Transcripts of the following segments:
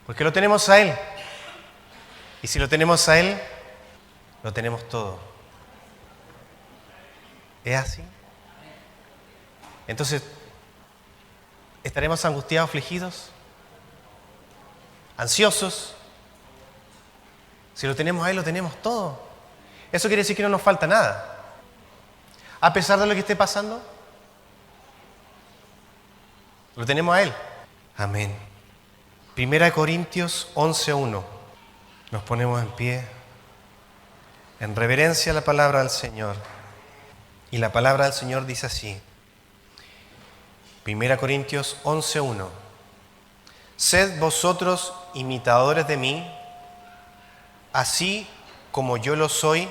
Porque lo tenemos a Él. Y si lo tenemos a Él, lo tenemos todo. ¿Es así? Entonces, ¿estaremos angustiados, afligidos? ¿Ansiosos? Si lo tenemos a Él, lo tenemos todo. Eso quiere decir que no nos falta nada. A pesar de lo que esté pasando, lo tenemos a Él. Amén. 1 Corintios 11:1. Nos ponemos en pie en reverencia a la palabra del Señor. Y la palabra del Señor dice así. 1 Corintios 11:1. Sed vosotros imitadores de mí, así como yo lo soy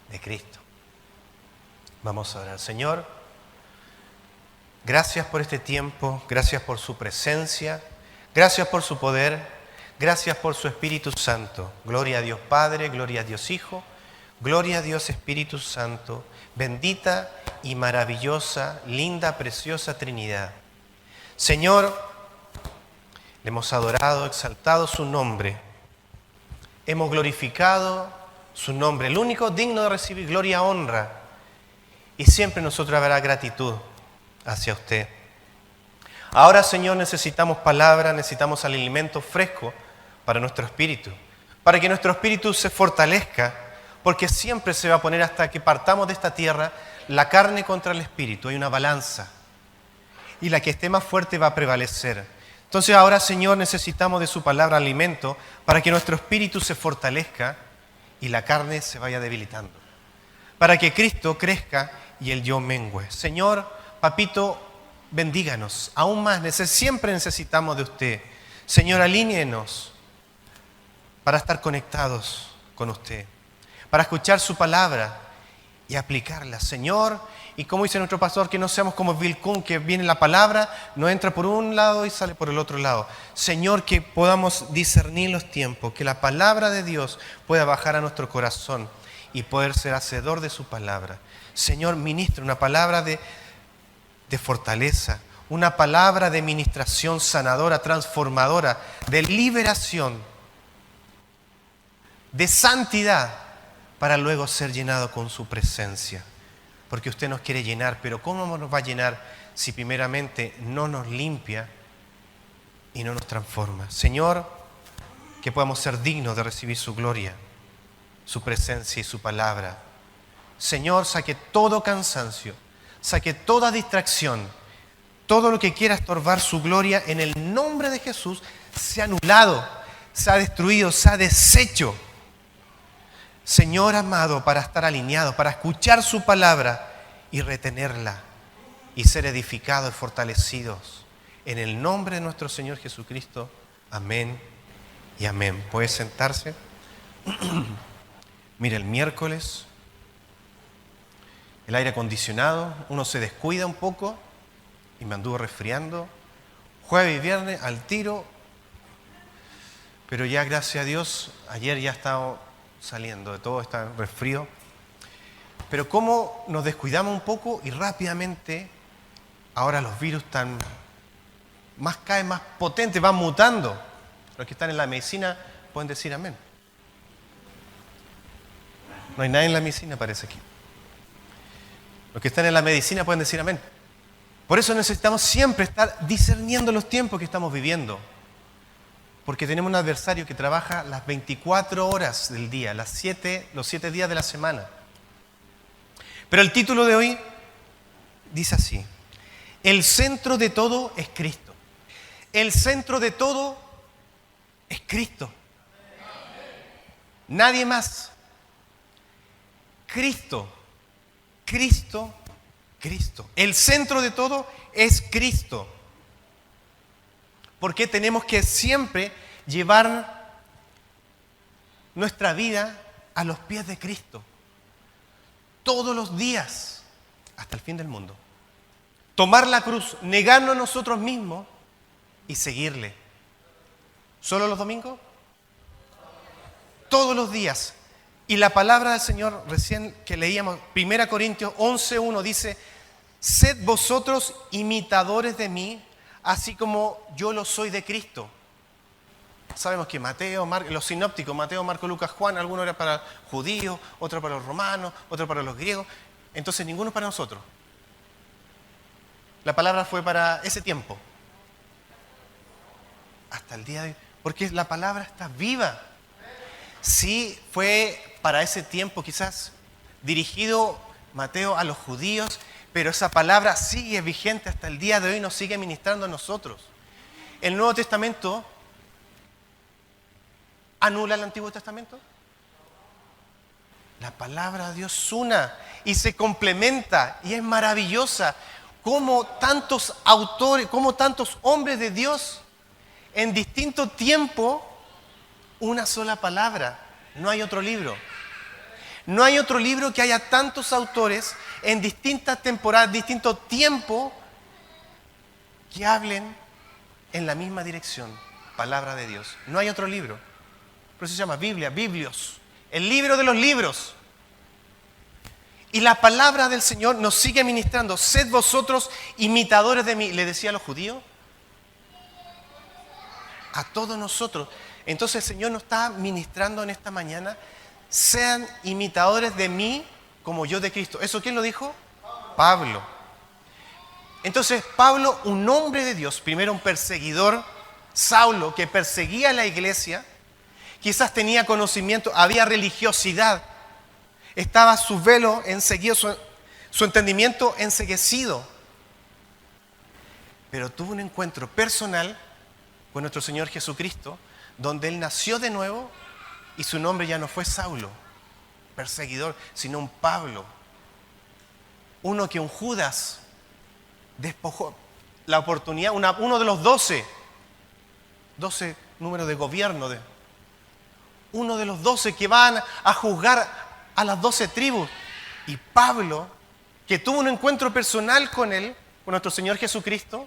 de Cristo. Vamos a orar. Señor, gracias por este tiempo, gracias por su presencia, gracias por su poder, gracias por su Espíritu Santo. Gloria a Dios Padre, gloria a Dios Hijo, gloria a Dios Espíritu Santo. Bendita y maravillosa, linda, preciosa Trinidad. Señor, le hemos adorado, exaltado su nombre. Hemos glorificado su nombre, el único digno de recibir gloria, honra. Y siempre nosotros habrá gratitud hacia usted. Ahora, Señor, necesitamos palabra, necesitamos alimento fresco para nuestro espíritu. Para que nuestro espíritu se fortalezca, porque siempre se va a poner hasta que partamos de esta tierra la carne contra el espíritu. Hay una balanza. Y la que esté más fuerte va a prevalecer. Entonces ahora, Señor, necesitamos de su palabra alimento para que nuestro espíritu se fortalezca y la carne se vaya debilitando. Para que Cristo crezca y el yo mengüe. Señor, Papito, bendíganos. Aún más, siempre necesitamos de usted. Señor, alíñenos para estar conectados con usted. Para escuchar su palabra y aplicarla. Señor, y como dice nuestro pastor, que no seamos como Vilcún, que viene la palabra, no entra por un lado y sale por el otro lado. Señor, que podamos discernir los tiempos, que la palabra de Dios pueda bajar a nuestro corazón y poder ser hacedor de su palabra. Señor, ministra una palabra de fortaleza, una palabra de ministración sanadora, transformadora, de liberación, de santidad, para luego ser llenado con su presencia. Porque usted nos quiere llenar, pero ¿cómo nos va a llenar si primeramente no nos limpia y no nos transforma? Señor, que podamos ser dignos de recibir su gloria, su presencia y su palabra. Señor, saque todo cansancio, saque toda distracción, todo lo que quiera estorbar su gloria en el nombre de Jesús, se ha anulado, se ha destruido, se ha deshecho. Señor amado, para estar alineados, para escuchar su palabra y retenerla y ser edificados y fortalecidos. En el nombre de nuestro Señor Jesucristo. Amén y amén. ¿Puede sentarse? Mire, el miércoles, el aire acondicionado, uno se descuida un poco y me anduvo resfriando. Jueves y viernes al tiro, pero ya gracias a Dios, ayer ya estaba saliendo de todo este resfrío. Pero cómo nos descuidamos un poco y rápidamente ahora los virus están cada vez más potentes, van mutando. Los que están en la medicina pueden decir amén. No hay nadie en la medicina, parece aquí. Los que están en la medicina pueden decir amén. Por eso necesitamos siempre estar discerniendo los tiempos que estamos viviendo. Porque tenemos un adversario que trabaja las 24 horas del día, los 7 días de la semana. Pero el título de hoy dice así: el centro de todo es Cristo. El centro de todo es Cristo. Nadie más. Cristo, Cristo, Cristo. El centro de todo es Cristo. Porque tenemos que siempre llevar nuestra vida a los pies de Cristo. Todos los días, hasta el fin del mundo. Tomar la cruz, negarnos a nosotros mismos y seguirle. ¿Solo los domingos? Todos los días. Y la palabra del Señor, recién que leíamos, 1 Corintios 11:1 dice: sed vosotros imitadores de mí, así como yo lo soy de Cristo. sabemos que Mateo, los sinópticos, Mateo, Marco, Lucas, Juan, algunos eran para judíos, otros para los romanos, otros para los griegos. Entonces ninguno es para nosotros. La palabra fue para ese tiempo. Hasta el día de hoy. Porque la palabra está viva. Sí fue para ese tiempo quizás dirigido Mateo a los judíos, pero esa palabra sigue vigente hasta el día de hoy, nos sigue ministrando a nosotros. ¿El Nuevo Testamento anula el Antiguo Testamento? La palabra de Dios es una y se complementa y es maravillosa. Como tantos autores, como tantos hombres de Dios en distinto tiempo, una sola palabra. No hay otro libro. No hay otro libro que haya tantos autores en distintas temporadas, distinto tiempo, que hablen en la misma dirección. Palabra de Dios. No hay otro libro. Por eso se llama Biblia, Biblios. El libro de los libros. Y la palabra del Señor nos sigue ministrando. Sed vosotros imitadores de mí. Le decía a los judíos. A todos nosotros. Entonces el Señor nos está ministrando en esta mañana. Sean imitadores de mí como yo de Cristo. ¿Eso quién lo dijo? Pablo. Entonces Pablo, un hombre de Dios, primero un perseguidor, Saulo, que perseguía a la iglesia, quizás tenía conocimiento, había religiosidad, estaba su velo enseguido, su entendimiento enceguecido. Pero tuvo un encuentro personal con nuestro Señor Jesucristo, donde Él nació de nuevo y su nombre ya no fue Saulo, perseguidor, sino un Pablo. Uno que un Judas despojó la oportunidad, uno de los 12 números de gobierno, uno de los 12 que van a juzgar a las 12 tribus. Y Pablo, que tuvo un encuentro personal con él, con nuestro Señor Jesucristo,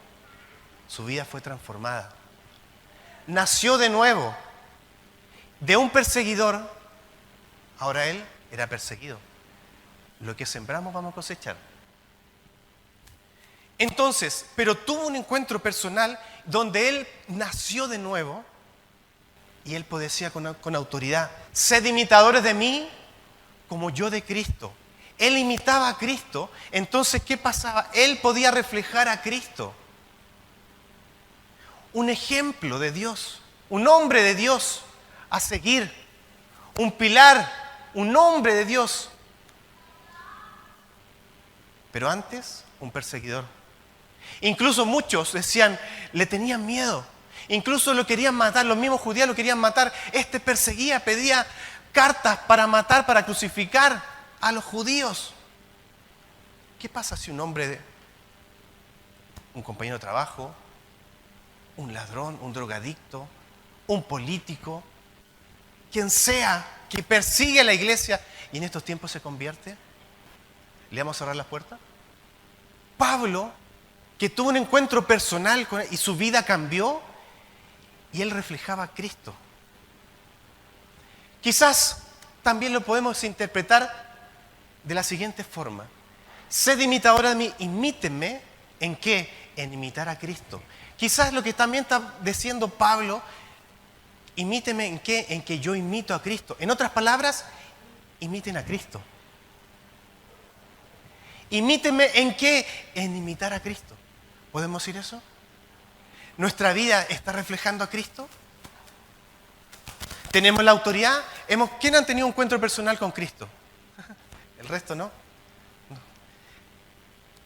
su vida fue transformada. Nació de nuevo. De un perseguidor, ahora él era perseguido. Lo que sembramos vamos a cosechar. Entonces, pero tuvo un encuentro personal donde él nació de nuevo y él decía con autoridad, sed imitadores de mí como yo de Cristo. Él imitaba a Cristo, entonces ¿qué pasaba? Él podía reflejar a Cristo. Un ejemplo de Dios, un hombre de Dios a seguir, un pilar, un hombre de Dios. Pero antes, un perseguidor. Incluso muchos decían, le tenían miedo. Incluso lo querían matar, los mismos judíos lo querían matar. Este perseguía, pedía cartas para matar, para crucificar a los judíos. ¿Qué pasa si un hombre, un compañero de trabajo, un ladrón, un drogadicto, un político, quien sea que persigue a la iglesia y en estos tiempos se convierte? ¿Le vamos a cerrar las puertas? Pablo, que tuvo un encuentro personal con él y su vida cambió y él reflejaba a Cristo. Quizás también lo podemos interpretar de la siguiente forma. Sed imitadora de mí, imítenme. ¿En qué? En imitar a Cristo. Quizás lo que también está diciendo Pablo, imíteme en qué, en que yo imito a Cristo. En otras palabras, imiten a Cristo. Imítenme en qué, en imitar a Cristo. ¿Podemos decir eso? ¿Nuestra vida está reflejando a Cristo? ¿Tenemos la autoridad? ¿Quién han tenido un encuentro personal con Cristo? ¿El resto no? No.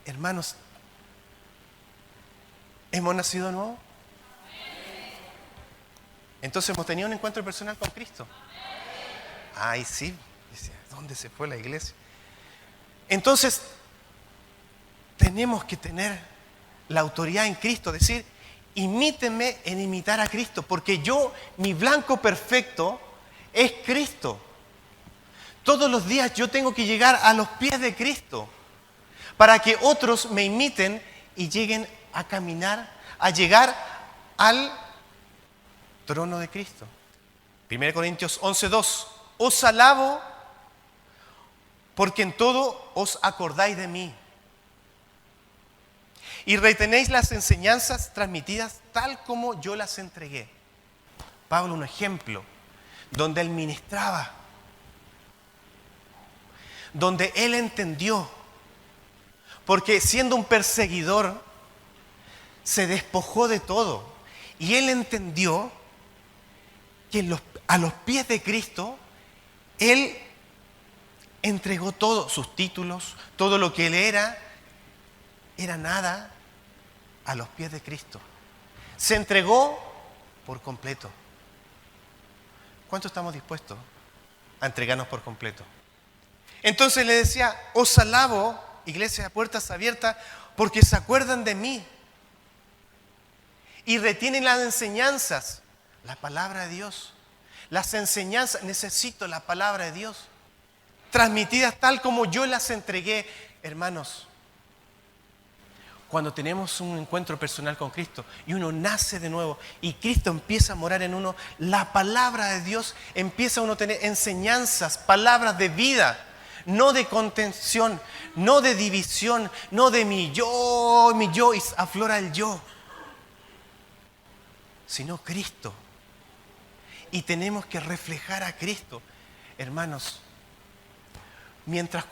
Hermanos, ¿hemos nacido de nuevo? Entonces hemos tenido un encuentro personal con Cristo. Ay, sí. ¿Dónde se fue la iglesia? Entonces, tenemos que tener la autoridad en Cristo, decir, imítenme en imitar a Cristo, porque mi blanco perfecto es Cristo. Todos los días yo tengo que llegar a los pies de Cristo para que otros me imiten y lleguen a caminar, a llegar al trono de Cristo. 1 Corintios 11:2. Os alabo porque en todo os acordáis de mí y retenéis las enseñanzas transmitidas tal como yo las entregué. Pablo un ejemplo, donde él ministraba, donde él entendió, porque siendo un perseguidor, se despojó de todo. Y él entendió que a los pies de Cristo, él entregó todo, sus títulos, todo lo que él era nada a los pies de Cristo. Se entregó por completo. ¿Cuánto estamos dispuestos a entregarnos por completo? Entonces le decía, os alabo, iglesia de puertas abiertas, porque se acuerdan de mí y retienen las enseñanzas, la palabra de Dios. Las enseñanzas, necesito la palabra de Dios, transmitidas tal como yo las entregué. Hermanos, cuando tenemos un encuentro personal con Cristo y uno nace de nuevo y Cristo empieza a morar en uno, la palabra de Dios empieza uno a tener enseñanzas, palabras de vida, no de contención, no de división, no de mi yo, y aflora el yo, sino Cristo. Y tenemos que reflejar a Cristo. Hermanos, mientras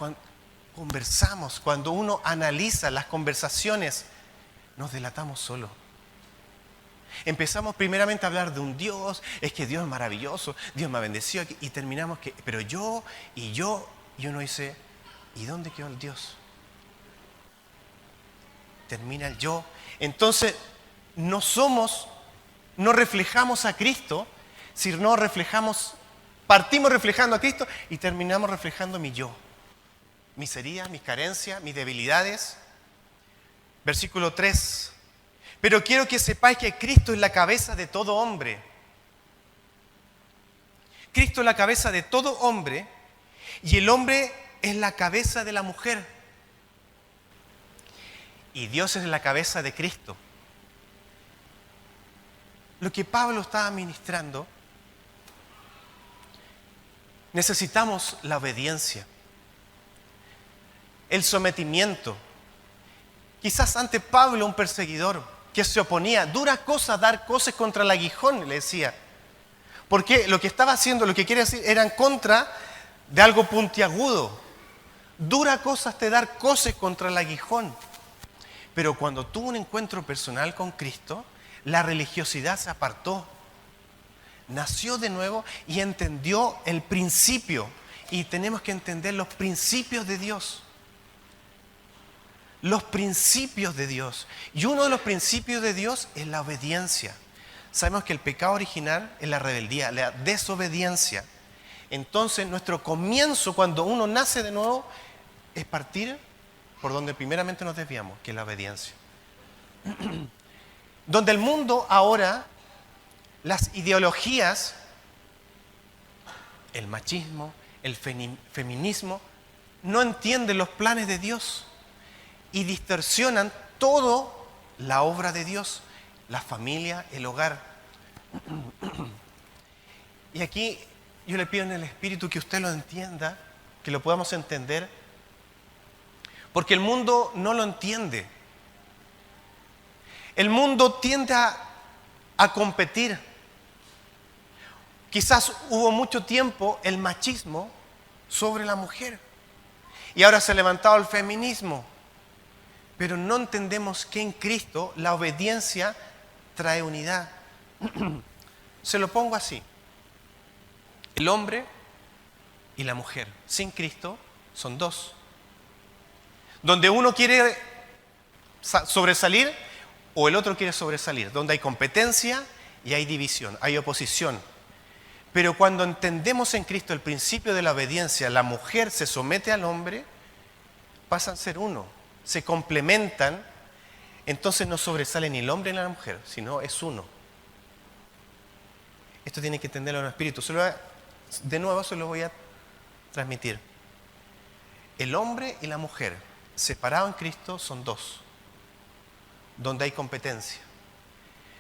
conversamos, cuando uno analiza las conversaciones, nos delatamos solos. Empezamos primeramente a hablar de un Dios, es que Dios es maravilloso, Dios me ha bendecido, y terminamos que, pero yo, y uno dice, ¿y dónde quedó el Dios? Termina el yo. Entonces, no reflejamos a Cristo, si no partimos reflejando a Cristo y terminamos reflejando mi yo, mis heridas, mis carencias, mis debilidades. Versículo 3. Pero quiero que sepáis que Cristo es la cabeza de todo hombre. Cristo es la cabeza de todo hombre y el hombre es la cabeza de la mujer. Y Dios es la cabeza de Cristo. Lo que Pablo estaba ministrando, necesitamos la obediencia, el sometimiento. Quizás ante Pablo, un perseguidor que se oponía, dura cosa dar cosas contra el aguijón, le decía. Porque lo que estaba haciendo, lo que quiere decir, era en contra de algo puntiagudo. Dura cosa te dar cosas contra el aguijón. Pero cuando tuvo un encuentro personal con Cristo, la religiosidad se apartó. Nació de nuevo y entendió el principio. Y tenemos que entender los principios de Dios. Los principios de Dios. Y uno de los principios de Dios es la obediencia. Sabemos que el pecado original es la rebeldía, la desobediencia. Entonces, nuestro comienzo cuando uno nace de nuevo es partir por donde primeramente nos desviamos, que es la obediencia. Donde el mundo ahora, las ideologías, el machismo, el feminismo, no entienden los planes de Dios y distorsionan toda la obra de Dios, la familia, el hogar. Y aquí yo le pido en el Espíritu que usted lo entienda, que lo podamos entender, porque el mundo no lo entiende. El mundo tiende a competir. Quizás hubo mucho tiempo el machismo sobre la mujer y ahora se ha levantado el feminismo, pero no entendemos que en Cristo la obediencia trae unidad. Se lo pongo así: el hombre y la mujer sin Cristo son dos. Donde uno quiere sobresalir o el otro quiere sobresalir. Donde hay competencia y hay división, hay oposición. Pero cuando entendemos en Cristo el principio de la obediencia, la mujer se somete al hombre, pasan a ser uno, se complementan, entonces no sobresale ni el hombre ni la mujer, sino es uno. Esto tiene que entenderlo en el Espíritu. De nuevo se lo voy a transmitir. El hombre y la mujer, separados en Cristo, son dos, donde hay competencia.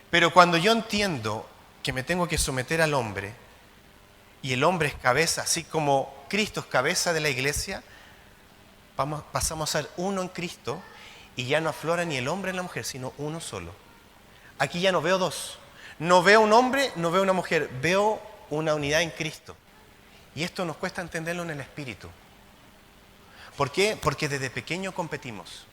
Pero cuando yo entiendo que me tengo que someter al hombre, y el hombre es cabeza, así como Cristo es cabeza de la iglesia, pasamos a ser uno en Cristo, y ya no aflora ni el hombre ni la mujer, sino uno solo. Aquí ya no veo dos. No veo un hombre, no veo una mujer, veo una unidad en Cristo. Y esto nos cuesta entenderlo en el espíritu. ¿Por qué? Porque desde pequeño competimos.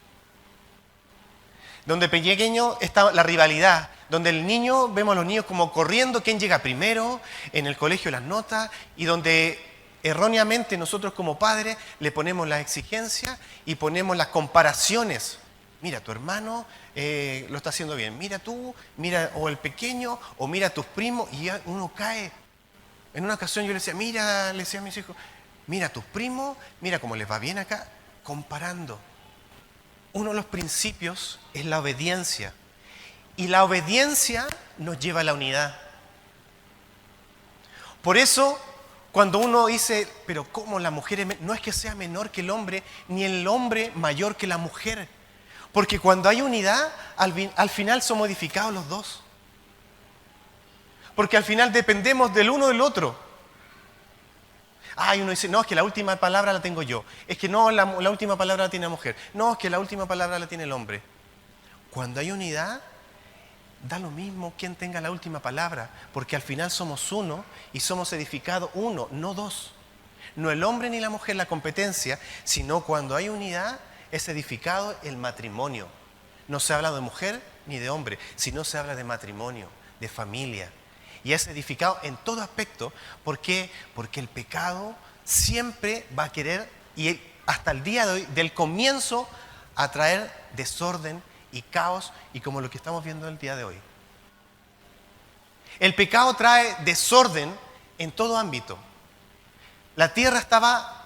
Donde pequeño está la rivalidad, donde el niño, vemos a los niños como corriendo, quién llega primero, en el colegio las notas, y donde erróneamente nosotros como padres le ponemos las exigencias y ponemos las comparaciones. Mira, tu hermano lo está haciendo bien, mira tú, mira o el pequeño, o mira a tus primos, y ya uno cae. En una ocasión yo le decía a mis hijos, mira a tus primos, mira cómo les va bien acá, comparando. Uno de los principios es la obediencia. Y la obediencia nos lleva a la unidad. Por eso, cuando uno dice, pero ¿cómo la mujer no es que sea menor que el hombre, ni el hombre mayor que la mujer? Porque cuando hay unidad, al final somos edificados los dos. Porque al final dependemos del uno del otro. Uno dice, no, es que la última palabra la tengo yo. Es que no, la última palabra la tiene la mujer. No, es que la última palabra la tiene el hombre. Cuando hay unidad, da lo mismo quién tenga la última palabra, porque al final somos uno y somos edificados uno, no dos. No el hombre ni la mujer la competencia, sino cuando hay unidad es edificado el matrimonio. No se habla de mujer ni de hombre, sino se habla de matrimonio, de familia. Y es edificado en todo aspecto. ¿Por qué? Porque el pecado siempre va a querer, y hasta el día de hoy, del comienzo, a traer desorden y caos, y como lo que estamos viendo el día de hoy. El pecado trae desorden en todo ámbito. La tierra estaba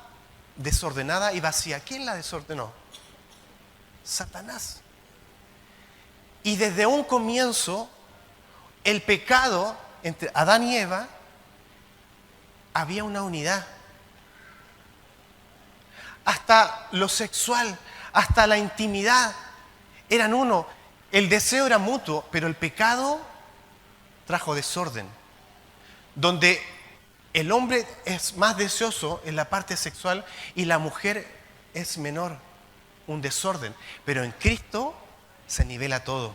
desordenada y vacía. ¿Quién la desordenó? Satanás. Y desde un comienzo, el pecado entre Adán y Eva, había una unidad. Hasta lo sexual, hasta la intimidad, eran uno. El deseo era mutuo, pero el pecado trajo desorden. Donde el hombre es más deseoso en la parte sexual y la mujer es menor, un desorden. Pero en Cristo se nivela todo.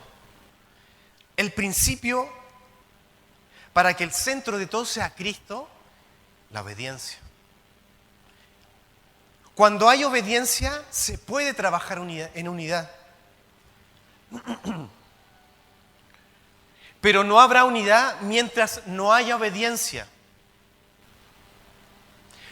El principio para que el centro de todo sea Cristo, la obediencia. Cuando hay obediencia, se puede trabajar en unidad. Pero no habrá unidad mientras no haya obediencia.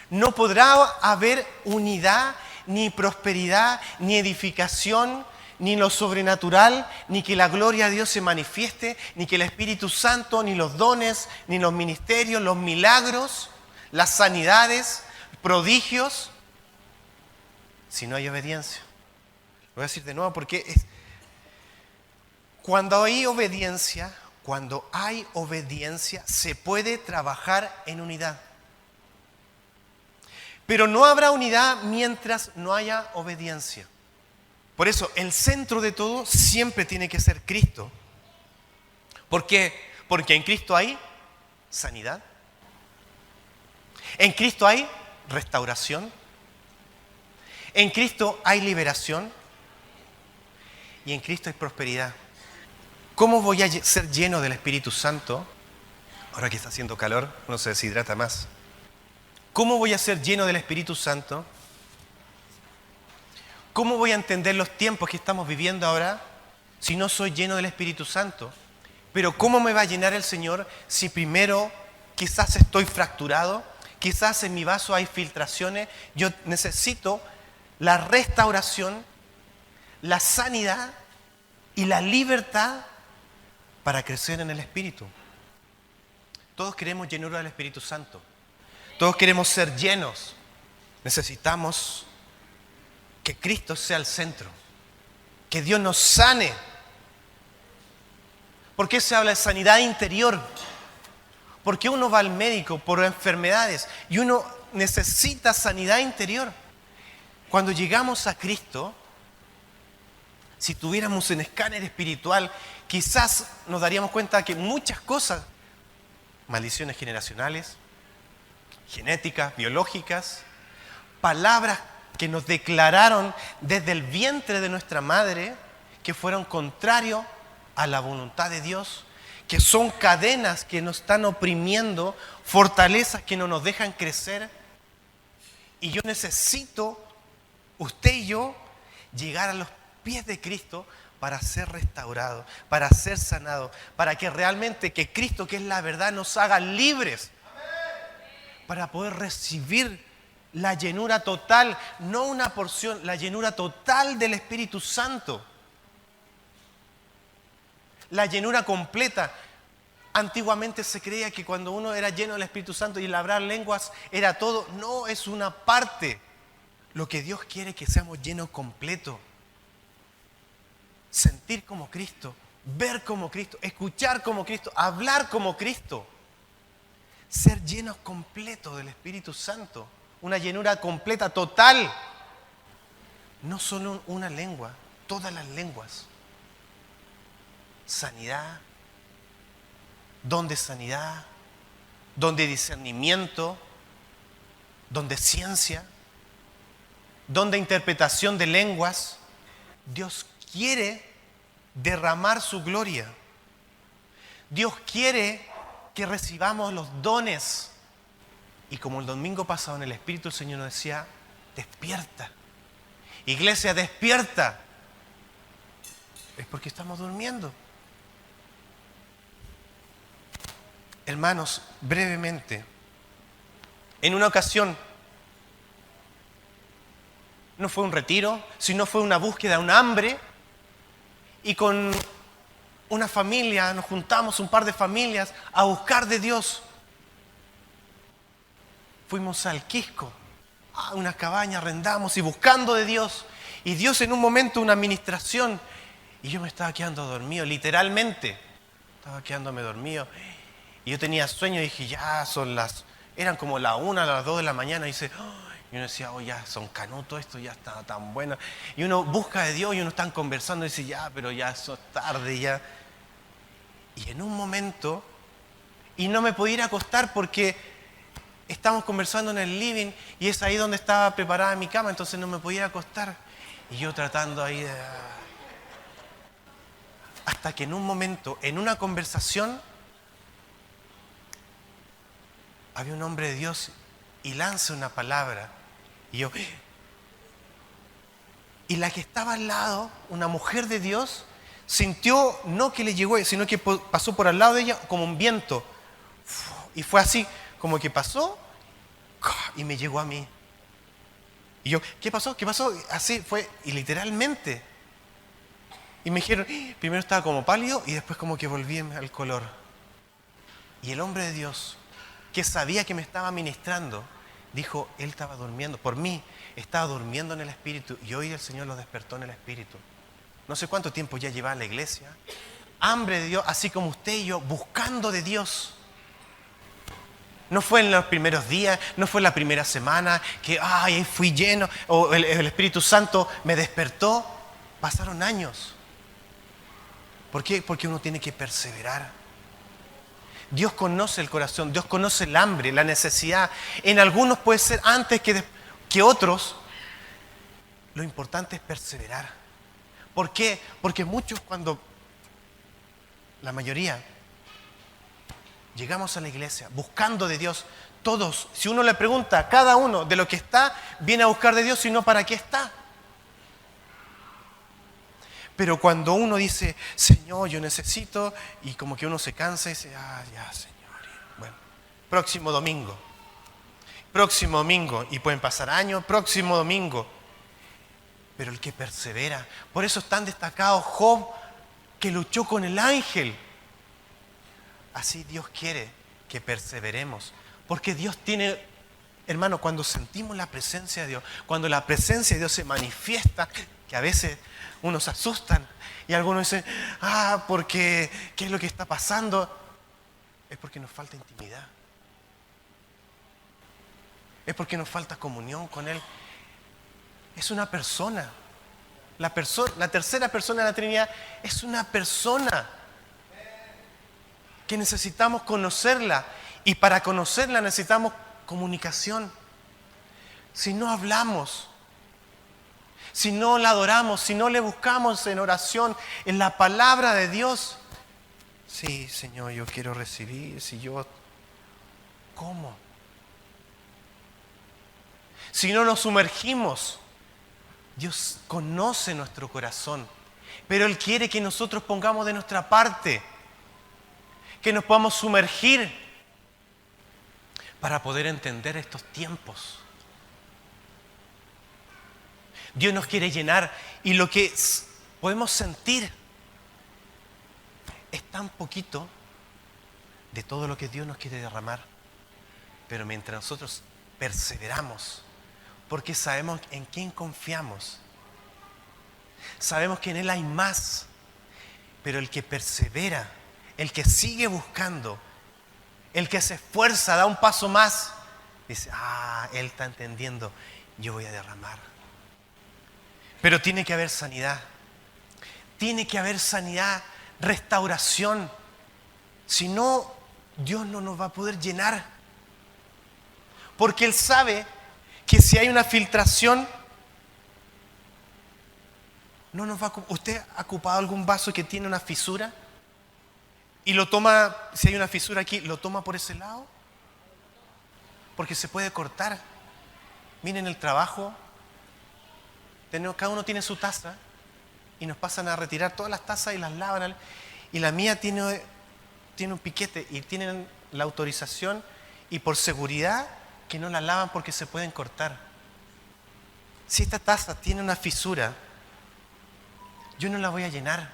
No podrá haber unidad, ni prosperidad, ni edificación, ni lo sobrenatural, ni que la gloria de Dios se manifieste, ni que el Espíritu Santo, ni los dones, ni los ministerios, los milagros, las sanidades, prodigios, si no hay obediencia. Lo voy a decir de nuevo porque cuando hay obediencia, se puede trabajar en unidad. Pero no habrá unidad mientras no haya obediencia. Por eso, el centro de todo siempre tiene que ser Cristo. ¿Por qué? Porque en Cristo hay sanidad. En Cristo hay restauración. En Cristo hay liberación. Y en Cristo hay prosperidad. ¿Cómo voy a ser lleno del Espíritu Santo? Ahora que está haciendo calor, uno se deshidrata más. ¿Cómo voy a ser lleno del Espíritu Santo? ¿Cómo voy a entender los tiempos que estamos viviendo ahora si no soy lleno del Espíritu Santo? Pero ¿cómo me va a llenar el Señor si primero quizás estoy fracturado? Quizás en mi vaso hay filtraciones. Yo necesito la restauración, la sanidad y la libertad para crecer en el Espíritu. Todos queremos llenura del Espíritu Santo. Todos queremos ser llenos. Necesitamos que Cristo sea el centro, que Dios nos sane. ¿Por qué se habla de sanidad interior? Porque uno va al médico por enfermedades y uno necesita sanidad interior. Cuando llegamos a Cristo, si tuviéramos un escáner espiritual, quizás nos daríamos cuenta que muchas cosas, maldiciones generacionales, genéticas, biológicas, palabras que nos declararon desde el vientre de nuestra madre, que fueron contrarios a la voluntad de Dios, que son cadenas que nos están oprimiendo, fortalezas que no nos dejan crecer. Y yo necesito, usted y yo, llegar a los pies de Cristo para ser restaurado, para ser sanado, para que realmente que Cristo, que es la verdad, nos haga libres, para poder recibir la llenura total, no una porción, la llenura total del Espíritu Santo. La llenura completa. Antiguamente se creía que cuando uno era lleno del Espíritu Santo y el hablar lenguas era todo. No, es una parte. Lo que Dios quiere es que seamos llenos completo. Sentir como Cristo, ver como Cristo, escuchar como Cristo, hablar como Cristo. Ser llenos completos del Espíritu Santo. Una llenura completa, total. No solo una lengua, todas las lenguas. Sanidad, don de sanidad, don de discernimiento, don de ciencia, don de interpretación de lenguas. Dios quiere derramar su gloria. Dios quiere que recibamos los dones. Y como el domingo pasado en el Espíritu el Señor nos decía, despierta. Iglesia, despierta. Es porque estamos durmiendo. Hermanos, brevemente, en una ocasión, no fue un retiro, sino fue una búsqueda, un hambre, y con una familia, nos juntamos un par de familias a buscar de Dios. Fuimos al Quisco, a una cabaña, arrendamos y buscando de Dios. Y Dios en un momento, una administración, y yo me estaba quedando dormido, literalmente, estaba quedándome dormido. Y yo tenía sueño y dije, ya eran como la 1, las 2 de la mañana. Y uno decía, ya son canutos, esto ya está tan bueno. Y uno busca de Dios y uno está conversando y dice, ya, pero ya eso es tarde, ya. Y en un momento, y no me podía ir a acostar porque estamos conversando en el living y es ahí donde estaba preparada mi cama, entonces no me podía ir a acostar. Y yo tratando ahí de... Hasta que en un momento, en una conversación, había un hombre de Dios y lanza una palabra. Y yo... Y la que estaba al lado, una mujer de Dios, sintió, no que le llegó, sino que pasó por al lado de ella como un viento. Y fue así, como que pasó y me llegó a mí. Y yo, ¿qué pasó? ¿Qué pasó? Así fue, y literalmente. Y me dijeron, primero estaba como pálido y después como que volví al color. Y el hombre de Dios, que sabía que me estaba ministrando, dijo, él estaba durmiendo, por mí, estaba durmiendo en el Espíritu y hoy el Señor lo despertó en el Espíritu. No sé cuánto tiempo ya llevaba en la iglesia. Hambre de Dios, así como usted y yo, buscando de Dios. No fue en los primeros días, no fue en la primera semana que fui lleno, o el Espíritu Santo me despertó. Pasaron años. ¿Por qué? Porque uno tiene que perseverar. Dios conoce el corazón, Dios conoce el hambre, la necesidad. En algunos puede ser antes que otros. Lo importante es perseverar. ¿Por qué? Porque muchos la mayoría, llegamos a la iglesia buscando de Dios. Todos, si uno le pregunta, cada uno de lo que está, viene a buscar de Dios, sino para qué está. Pero cuando uno dice, Señor, yo necesito, y como que uno se cansa y dice, ya, Señor. Bueno, próximo domingo, y pueden pasar años, próximo domingo. Pero el que persevera, por eso es tan destacado Job, que luchó con el ángel. Así Dios quiere que perseveremos, porque Dios tiene, hermano, cuando sentimos la presencia de Dios, cuando la presencia de Dios se manifiesta, que a veces unos se asustan y algunos dicen, porque ¿qué es lo que está pasando? Es porque nos falta intimidad. Es porque nos falta comunión con Él. Es una persona. La tercera persona de la Trinidad es una persona que necesitamos conocerla. Y para conocerla necesitamos comunicación. Si no hablamos, si no la adoramos, si no le buscamos en oración, en la palabra de Dios, Sí, Señor, yo quiero recibir. Si yo, ¿cómo? Si no nos sumergimos, Dios conoce nuestro corazón, pero Él quiere que nosotros pongamos de nuestra parte, que nos podamos sumergir para poder entender estos tiempos. Dios nos quiere llenar y lo que podemos sentir es tan poquito de todo lo que Dios nos quiere derramar. Pero mientras nosotros perseveramos, porque sabemos en quién confiamos, sabemos que en Él hay más, pero el que persevera, el que sigue buscando, el que se esfuerza, da un paso más, dice, Él está entendiendo, yo voy a derramar. Pero tiene que haber sanidad, restauración. Si no, Dios no nos va a poder llenar. Porque Él sabe que si hay una filtración, no nos va a... ¿Usted ha ocupado algún vaso que tiene una fisura? Y lo toma, si hay una fisura aquí, lo toma por ese lado. Porque se puede cortar. Miren el trabajo. Cada uno tiene su taza y nos pasan a retirar todas las tazas y las lavan. Y la mía tiene un piquete y tienen la autorización y por seguridad que no la lavan porque se pueden cortar. Si esta taza tiene una fisura, yo no la voy a llenar.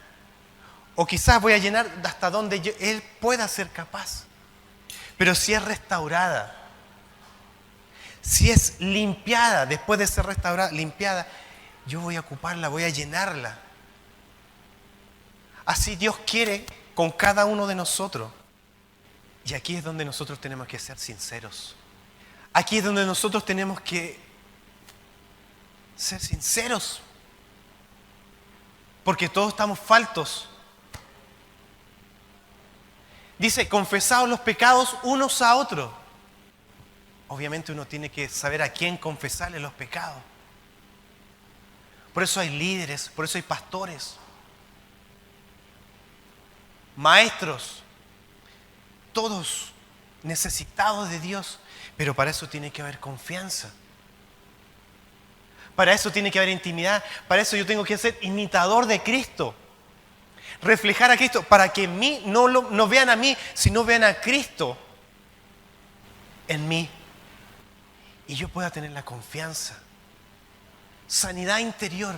O quizás voy a llenar hasta donde Él pueda ser capaz. Pero si es restaurada, si es limpiada, después de ser restaurada, limpiada, yo voy a ocuparla, voy a llenarla. Así Dios quiere con cada uno de nosotros. Y aquí es donde nosotros tenemos que ser sinceros. Aquí es donde nosotros tenemos que ser sinceros. Porque todos estamos faltos. Dice, confesaos los pecados unos a otros. Obviamente uno tiene que saber a quién confesarle los pecados. Por eso hay líderes, por eso hay pastores, maestros, todos necesitados de Dios. Pero para eso tiene que haber confianza. Para eso tiene que haber intimidad. Para eso yo tengo que ser imitador de Cristo. Reflejar a Cristo. Para que mí no vean a mí, sino vean a Cristo en mí. Y yo pueda tener la confianza. Sanidad interior.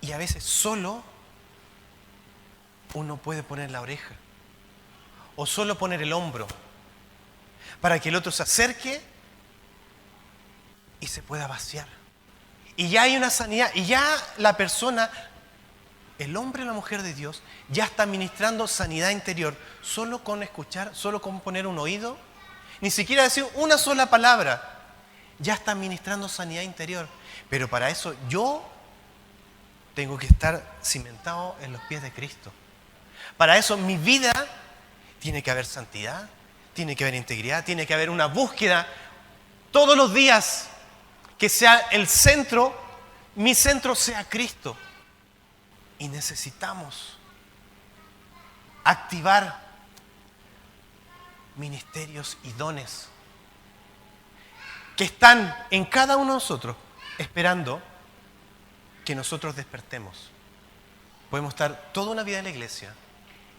Y a veces solo uno puede poner la oreja. O solo poner el hombro. Para que el otro se acerque y se pueda vaciar. Y ya hay una sanidad. Y ya la persona, el hombre o la mujer de Dios, ya está ministrando sanidad interior. Solo con escuchar, solo con poner un oído. Ni siquiera decir una sola palabra. Ya está ministrando sanidad interior. Pero para eso yo tengo que estar cimentado en los pies de Cristo. Para eso mi vida tiene que haber santidad, tiene que haber integridad, tiene que haber una búsqueda todos los días que sea el centro, mi centro sea Cristo. Y necesitamos activar ministerios y dones que están en cada uno de nosotros esperando que nosotros despertemos. Podemos estar toda una vida en la iglesia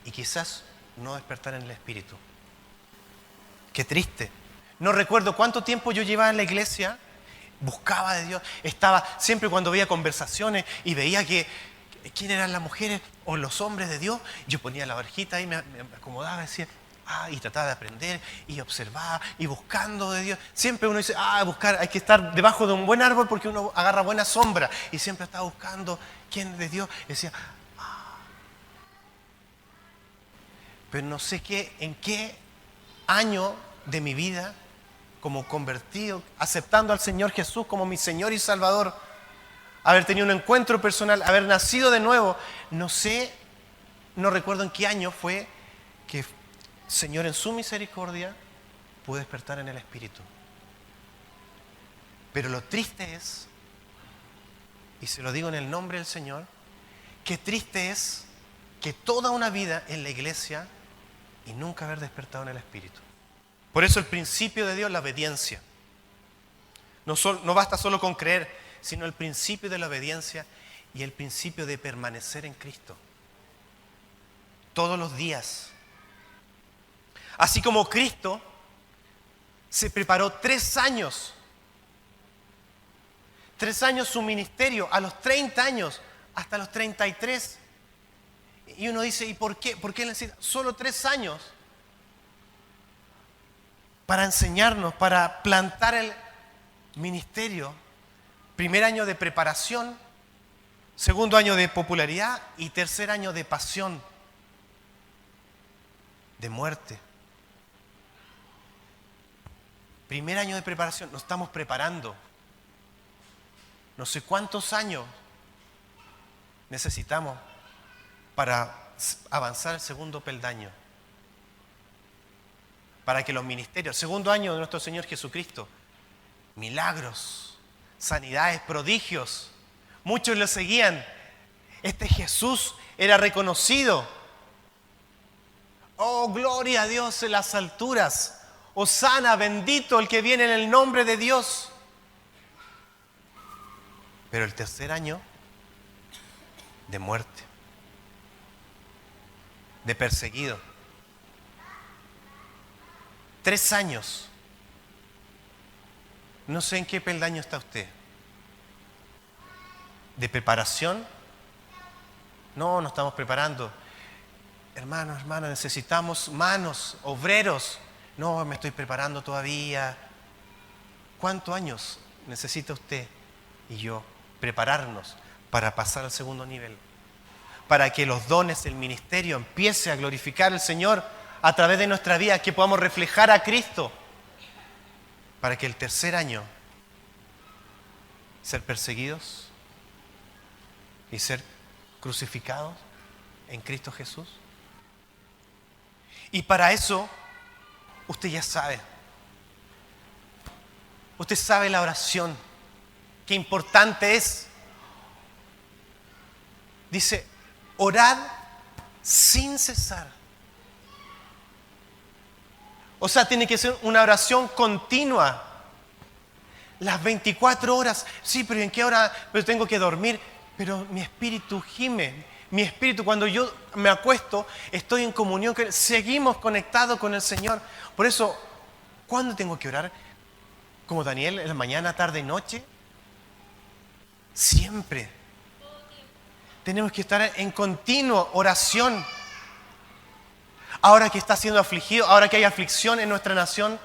y quizás no despertar en el espíritu. Qué triste. No recuerdo cuánto tiempo yo llevaba en la iglesia, buscaba de Dios, estaba siempre cuando veía conversaciones y veía que quién eran las mujeres o los hombres de Dios, yo ponía la orejita ahí, me acomodaba y decía, y trataba de aprender y observaba y buscando de Dios. Siempre uno dice, buscar, hay que estar debajo de un buen árbol porque uno agarra buena sombra. Y siempre estaba buscando quién es de Dios. Y decía, pero no sé en qué año de mi vida, como convertido, aceptando al Señor Jesús como mi Señor y Salvador, haber tenido un encuentro personal, haber nacido de nuevo, no recuerdo en qué año fue que Señor en su misericordia pude despertar en el Espíritu. Pero lo triste es, y se lo digo en el nombre del Señor, qué triste es que toda una vida en la iglesia y nunca haber despertado en el Espíritu. Por eso el principio de Dios, la obediencia. No basta solo con creer, sino el principio de la obediencia y el principio de permanecer en Cristo. Todos los días. Así como Cristo se preparó 3 años. 3 años su ministerio, a los 30 años, hasta los 33. Y uno dice, ¿y por qué? ¿Por qué necesita solo 3 años? Para enseñarnos, para plantar el ministerio. Primer año de preparación, segundo año de popularidad y tercer año de pasión, de muerte. Primer año de preparación, nos estamos preparando. No sé cuántos años necesitamos para avanzar el segundo peldaño. Para que los ministerios, segundo año de nuestro Señor Jesucristo, milagros, sanidades, prodigios, muchos lo seguían. Este Jesús era reconocido. Oh, gloria a Dios en las alturas. Hosana, bendito el que viene en el nombre de Dios. Pero el tercer año de muerte, de perseguido. 3 años. No sé en qué peldaño está usted. ¿De preparación? No, nos estamos preparando. Hermanos, hermanas, necesitamos manos, obreros. No, me estoy preparando todavía. ¿Cuántos años necesita usted y yo prepararnos para pasar al segundo nivel? Para que los dones del ministerio empiece a glorificar al Señor a través de nuestra vida, que podamos reflejar a Cristo. Para que el tercer año, ser perseguidos y ser crucificados en Cristo Jesús. Y para eso, usted ya sabe. Usted sabe la oración, qué importante es. Dice, orad sin cesar. O sea, tiene que ser una oración continua. Las 24 horas. Sí, pero ¿en qué hora? Pero tengo que dormir. Pero mi espíritu gime. Mi espíritu, cuando yo me acuesto, estoy en comunión. Seguimos conectados con el Señor. Por eso, ¿cuándo tengo que orar? Como Daniel, en la mañana, tarde y noche. Siempre. Tenemos que estar en continua oración. Ahora que está siendo afligido, ahora que hay aflicción en nuestra nación,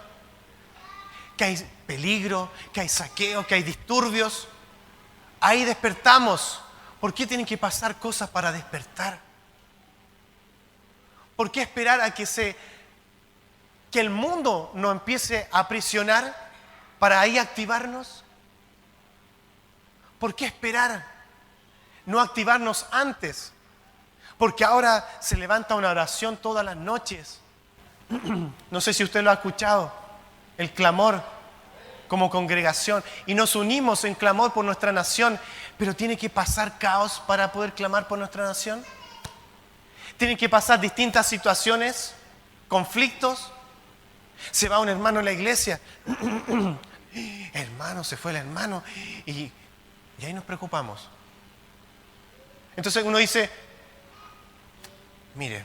que hay peligro, que hay saqueo, que hay disturbios, ahí despertamos. ¿Por qué tienen que pasar cosas para despertar? ¿Por qué esperar a que el mundo nos empiece a aprisionar para ahí activarnos? ¿Por qué esperar no activarnos antes? Porque ahora se levanta una oración todas las noches. No sé si usted lo ha escuchado, el clamor como congregación. Y nos unimos en clamor por nuestra nación. Pero tiene que pasar caos para poder clamar por nuestra nación. Tienen que pasar distintas situaciones, conflictos. Se va un hermano a la iglesia. Hermano, se fue el hermano. Y ahí nos preocupamos. Entonces uno dice, mire,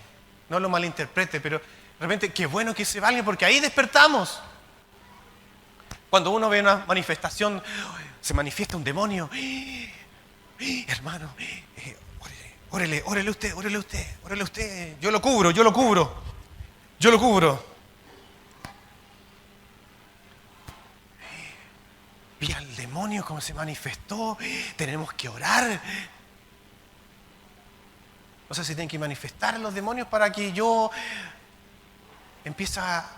no lo malinterprete, pero de repente qué bueno que se va alguien porque ahí despertamos. Cuando uno ve una manifestación, se manifiesta un demonio. Hermano, órele usted. Yo lo cubro. Vi al demonio como se manifestó. Tenemos que orar. No sé si tienen que manifestar los demonios para que yo empiece a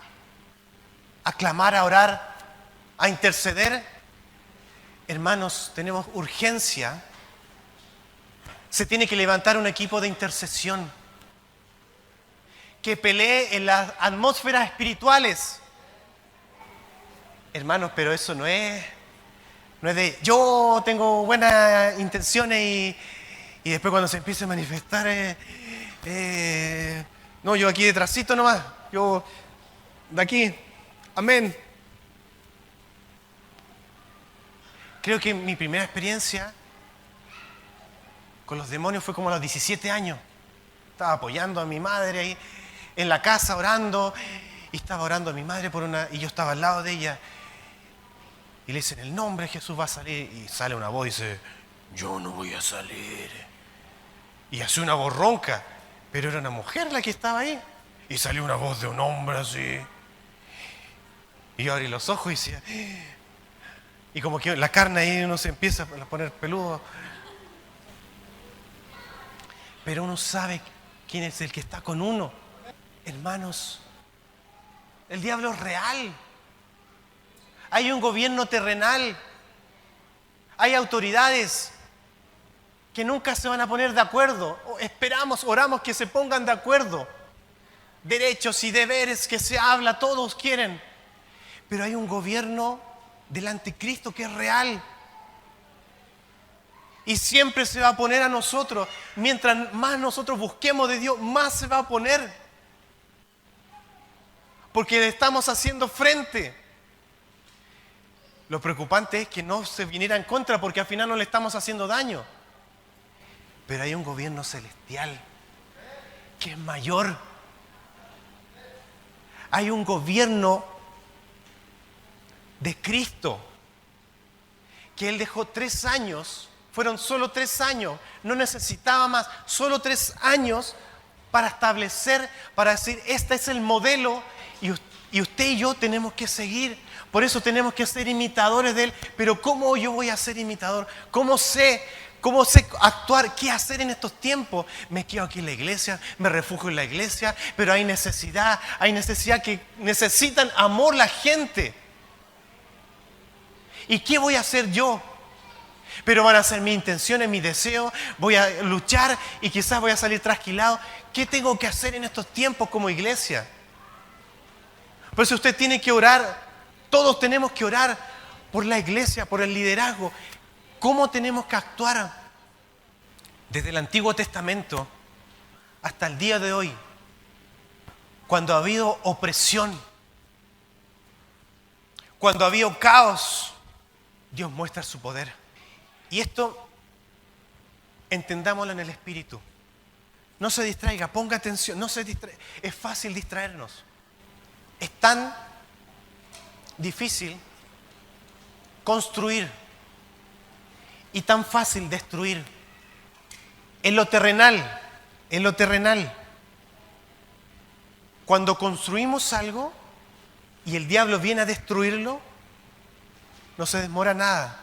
clamar, a orar, a interceder. Hermanos, tenemos urgencia. Se tiene que levantar un equipo de intercesión que pelee en las atmósferas espirituales. Hermanos, pero eso no es de yo tengo buenas intenciones y después cuando se empiece a manifestar No, yo aquí detrásito nomás. Yo de aquí. Amén. Creo que mi primera experiencia con los demonios fue como a los 17 años. Estaba apoyando a mi madre ahí en la casa orando. Y estaba orando a mi madre y yo estaba al lado de ella. Y le dicen, el nombre de Jesús va a salir. Y sale una voz y dice, yo no voy a salir. Y hace una voz ronca. Pero era una mujer la que estaba ahí. Y salió una voz de un hombre así. Y yo abrí los ojos y decía... Y como que la carne ahí uno se empieza a poner peludo. Pero uno sabe quién es el que está con uno. Hermanos, el diablo es real. Hay un gobierno terrenal. Hay autoridades que nunca se van a poner de acuerdo. Esperamos, oramos que se pongan de acuerdo. Derechos y deberes que se habla, todos quieren. Pero hay un gobierno del anticristo que es real. Y siempre se va a poner a nosotros. Mientras más nosotros busquemos de Dios, más se va a poner. Porque le estamos haciendo frente. Lo preocupante es que no se viniera en contra, porque al final no le estamos haciendo daño. Pero hay un gobierno celestial que es mayor. Hay un gobierno de Cristo, que Él dejó 3 años, fueron solo 3 años, no necesitaba más, solo 3 años para establecer, para decir, este es el modelo y usted y yo tenemos que seguir. Por eso tenemos que ser imitadores de Él. Pero ¿cómo yo voy a ser imitador? ¿Cómo sé actuar? ¿Qué hacer en estos tiempos? Me quedo aquí en la iglesia, me refugio en la iglesia, pero hay necesidad que necesitan amor la gente. ¿Y qué voy a hacer yo? Pero van a ser mis intenciones, mis deseos, voy a luchar y quizás voy a salir trasquilado. ¿Qué tengo que hacer en estos tiempos como iglesia? Por eso usted tiene que orar, todos tenemos que orar por la iglesia, por el liderazgo. ¿Cómo tenemos que actuar? Desde el Antiguo Testamento hasta el día de hoy, cuando ha habido opresión, cuando ha habido caos, Dios muestra su poder. Y esto, entendámoslo en el espíritu. No se distraiga, ponga atención, no se distraiga. Es fácil distraernos. Es tan difícil construir y tan fácil destruir. En lo terrenal, cuando construimos algo y el diablo viene a destruirlo, no se demora nada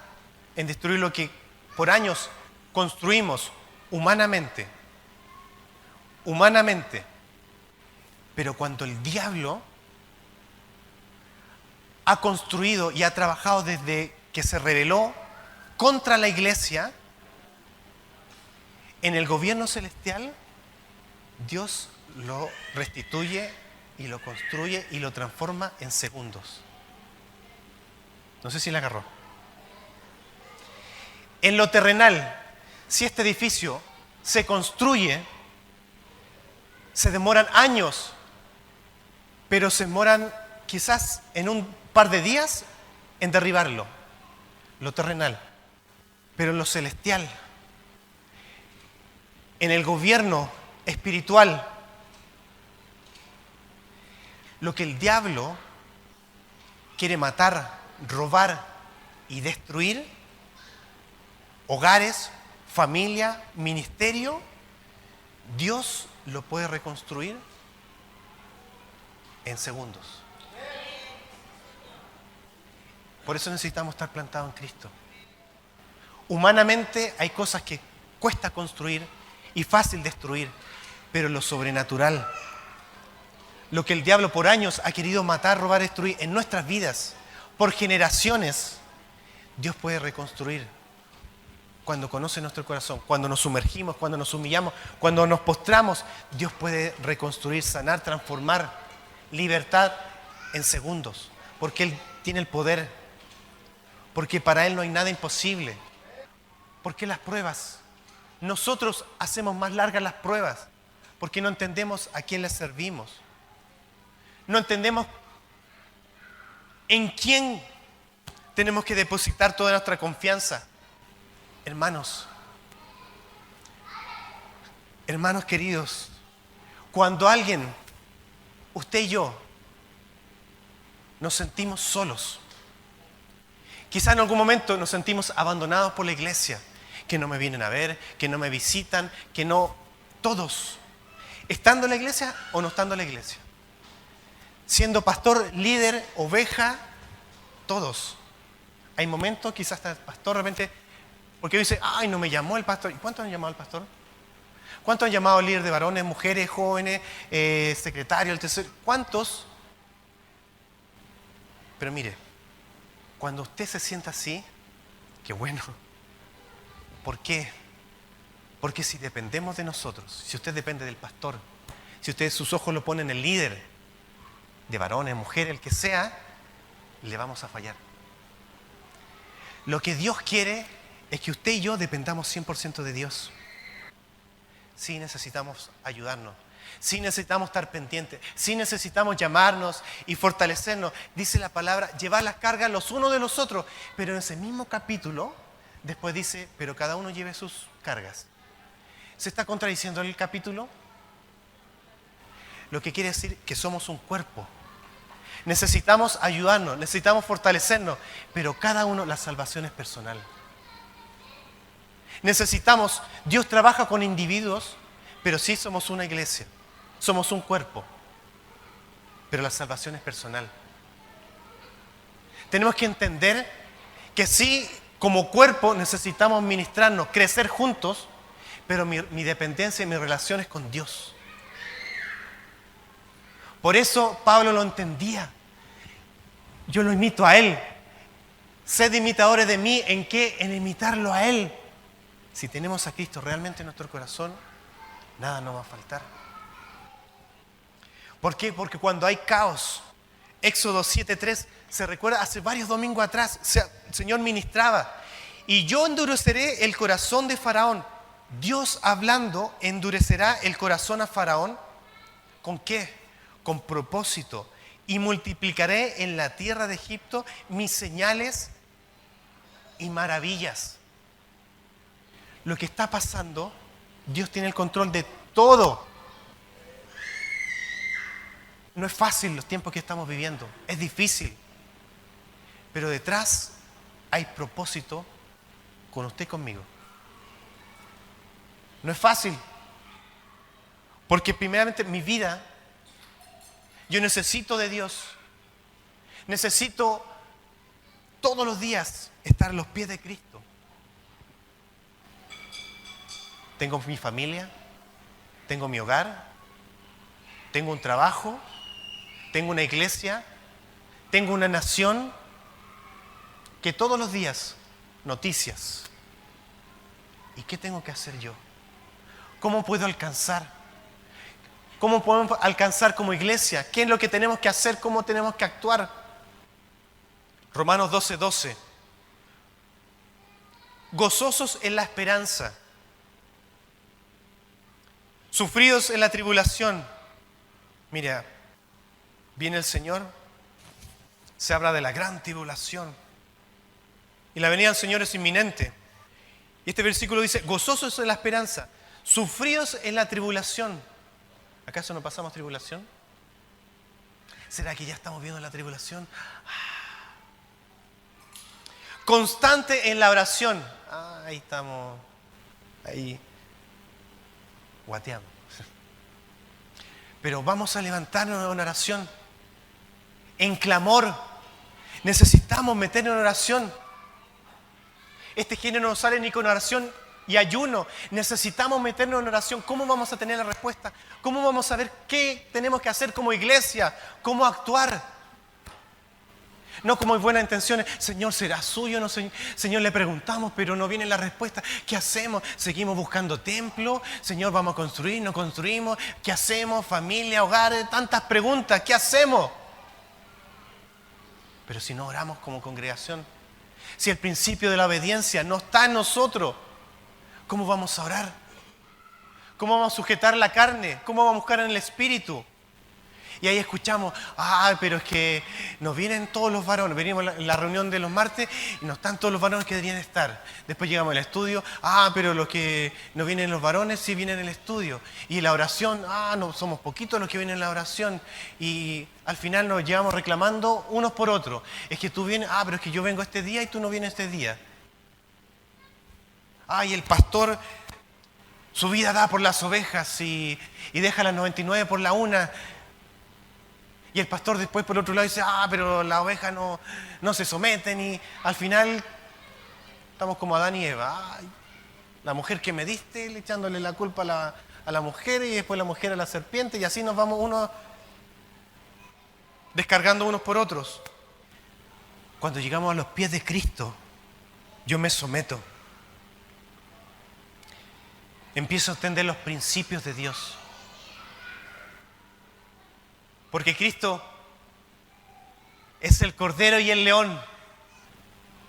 en destruir lo que por años construimos humanamente. Pero cuando el diablo ha construido y ha trabajado desde que se rebeló contra la iglesia, en el gobierno celestial, Dios lo restituye y lo construye y lo transforma en segundos. No sé si la agarró. En lo terrenal, si este edificio se construye, se demoran años, pero se demoran quizás en un par de días en derribarlo. Lo terrenal. Pero en lo celestial, en el gobierno espiritual, lo que el diablo quiere matar, robar y destruir, hogares, familia, ministerio, Dios lo puede reconstruir en segundos. Por eso necesitamos estar plantados en Cristo. Humanamente hay cosas que cuesta construir y fácil destruir, pero lo sobrenatural, lo que el diablo por años ha querido matar, robar, destruir en nuestras vidas, por generaciones, Dios puede reconstruir. Cuando conoce nuestro corazón, cuando nos sumergimos, cuando nos humillamos, cuando nos postramos, Dios puede reconstruir, sanar, transformar, libertad en segundos. Porque Él tiene el poder. Porque para Él no hay nada imposible. Porque las pruebas, nosotros hacemos más largas las pruebas. porque no entendemos a quién le servimos. No entendemos en quién tenemos que depositar toda nuestra confianza. Hermanos queridos, cuando alguien, usted y yo, nos sentimos solos, quizá en algún momento nos sentimos abandonados por la iglesia, que no me vienen a ver, que no me visitan, que no, todos, estando en la iglesia o no estando en la iglesia, siendo pastor, líder, oveja, todos. Hay momentos, quizás hasta el pastor de repente, porque dice, ay, no me llamó el pastor. ¿Y cuántos han llamado al pastor? ¿Cuántos han llamado al líder de varones, mujeres, jóvenes, secretario, el tercer? ¿Cuántos? Pero mire, cuando usted se sienta así, qué bueno. ¿Por qué? Porque si dependemos de nosotros, si usted depende del pastor, si usted sus ojos lo ponen en el líder de varones, mujeres, el que sea, le vamos a fallar. Lo que Dios quiere es que usted y yo dependamos 100% de Dios. Sí necesitamos ayudarnos, sí necesitamos estar pendientes, sí necesitamos llamarnos y fortalecernos. Dice la palabra, llevar las cargas los unos de los otros. Pero en ese mismo capítulo, después dice, pero cada uno lleve sus cargas. ¿Se está contradiciendo el capítulo? Lo que quiere decir que somos un cuerpo. Necesitamos ayudarnos, necesitamos fortalecernos, pero cada uno, la salvación es personal. Necesitamos, Dios trabaja con individuos, pero sí somos una iglesia, somos un cuerpo, pero la salvación es personal. Tenemos que entender que sí, como cuerpo necesitamos ministrarnos, crecer juntos, pero mi dependencia y mi relación es con Dios. Por eso Pablo lo entendía. Yo lo imito a Él. Sed imitadores de mí, ¿en qué? En imitarlo a Él. Si tenemos a Cristo realmente en nuestro corazón, nada nos va a faltar. ¿Por qué? Porque cuando hay caos, Éxodo 7:3, se recuerda, hace varios domingos atrás, el Señor ministraba. Y yo endureceré el corazón de Faraón. Dios hablando, endurecerá el corazón a Faraón. ¿Con qué? Con propósito. Y multiplicaré en la tierra de Egipto mis señales y maravillas. Lo que está pasando, Dios tiene el control de todo. No es fácil los tiempos que estamos viviendo, es difícil. Pero detrás hay propósito con usted y conmigo. No es fácil. Porque primeramente mi vida, yo necesito de Dios. Necesito todos los días estar a los pies de Cristo. Tengo mi familia, tengo mi hogar, tengo un trabajo, tengo una iglesia, tengo una nación que todos los días, noticias. ¿Y qué tengo que hacer yo? ¿Cómo puedo alcanzar? ¿Cómo podemos alcanzar como iglesia? ¿Qué es lo que tenemos que hacer? ¿Cómo tenemos que actuar? Romanos 12:12. Gozosos en la esperanza, sufridos en la tribulación. Mira, viene el Señor, se habla de la gran tribulación y la venida del Señor es inminente. Y este versículo dice, gozosos en la esperanza, sufridos en la tribulación. ¿Acaso no pasamos tribulación? ¿Será que ya estamos viendo la tribulación? Constante en la oración. Ahí estamos, ahí guateando. Pero vamos a levantarnos en oración, en clamor. Necesitamos meternos en oración. Este género no sale ni con oración y ayuno. Necesitamos meternos en oración. ¿Cómo vamos a tener la respuesta? ¿Cómo vamos a ver qué tenemos que hacer como iglesia? ¿Cómo actuar? No como buenas intenciones. Señor, ¿será suyo? No, Señor, le preguntamos, pero no viene la respuesta. ¿Qué hacemos? ¿Seguimos buscando templo? Señor, ¿vamos a construir? ¿No construimos? ¿Qué hacemos? ¿Familia? ¿Hogares? Tantas preguntas. ¿Qué hacemos? Pero si no oramos como congregación, si el principio de la obediencia no está en nosotros, ¿cómo vamos a orar? ¿Cómo vamos a sujetar la carne? ¿Cómo vamos a buscar en el espíritu? Y ahí escuchamos, pero es que nos vienen todos los varones. Venimos a la reunión de los martes y no están todos los varones que deberían estar. Después llegamos al estudio, pero los que no vienen los varones sí vienen en el estudio. Y la oración, no somos poquitos los que vienen en la oración. Y al final nos llevamos reclamando unos por otros. Es que tú vienes, pero es que yo vengo este día y tú no vienes este día. Y el pastor, su vida da por las ovejas y deja las 99 por la una. Y el pastor después por otro lado dice, pero las ovejas no se someten, y al final estamos como Adán y Eva. La mujer que me diste, echándole la culpa a la mujer, y después la mujer a la serpiente, y así nos vamos unos descargando unos por otros. Cuando llegamos a los pies de Cristo, yo me someto. Empiezo a entender los principios de Dios. Porque Cristo es el Cordero y el León.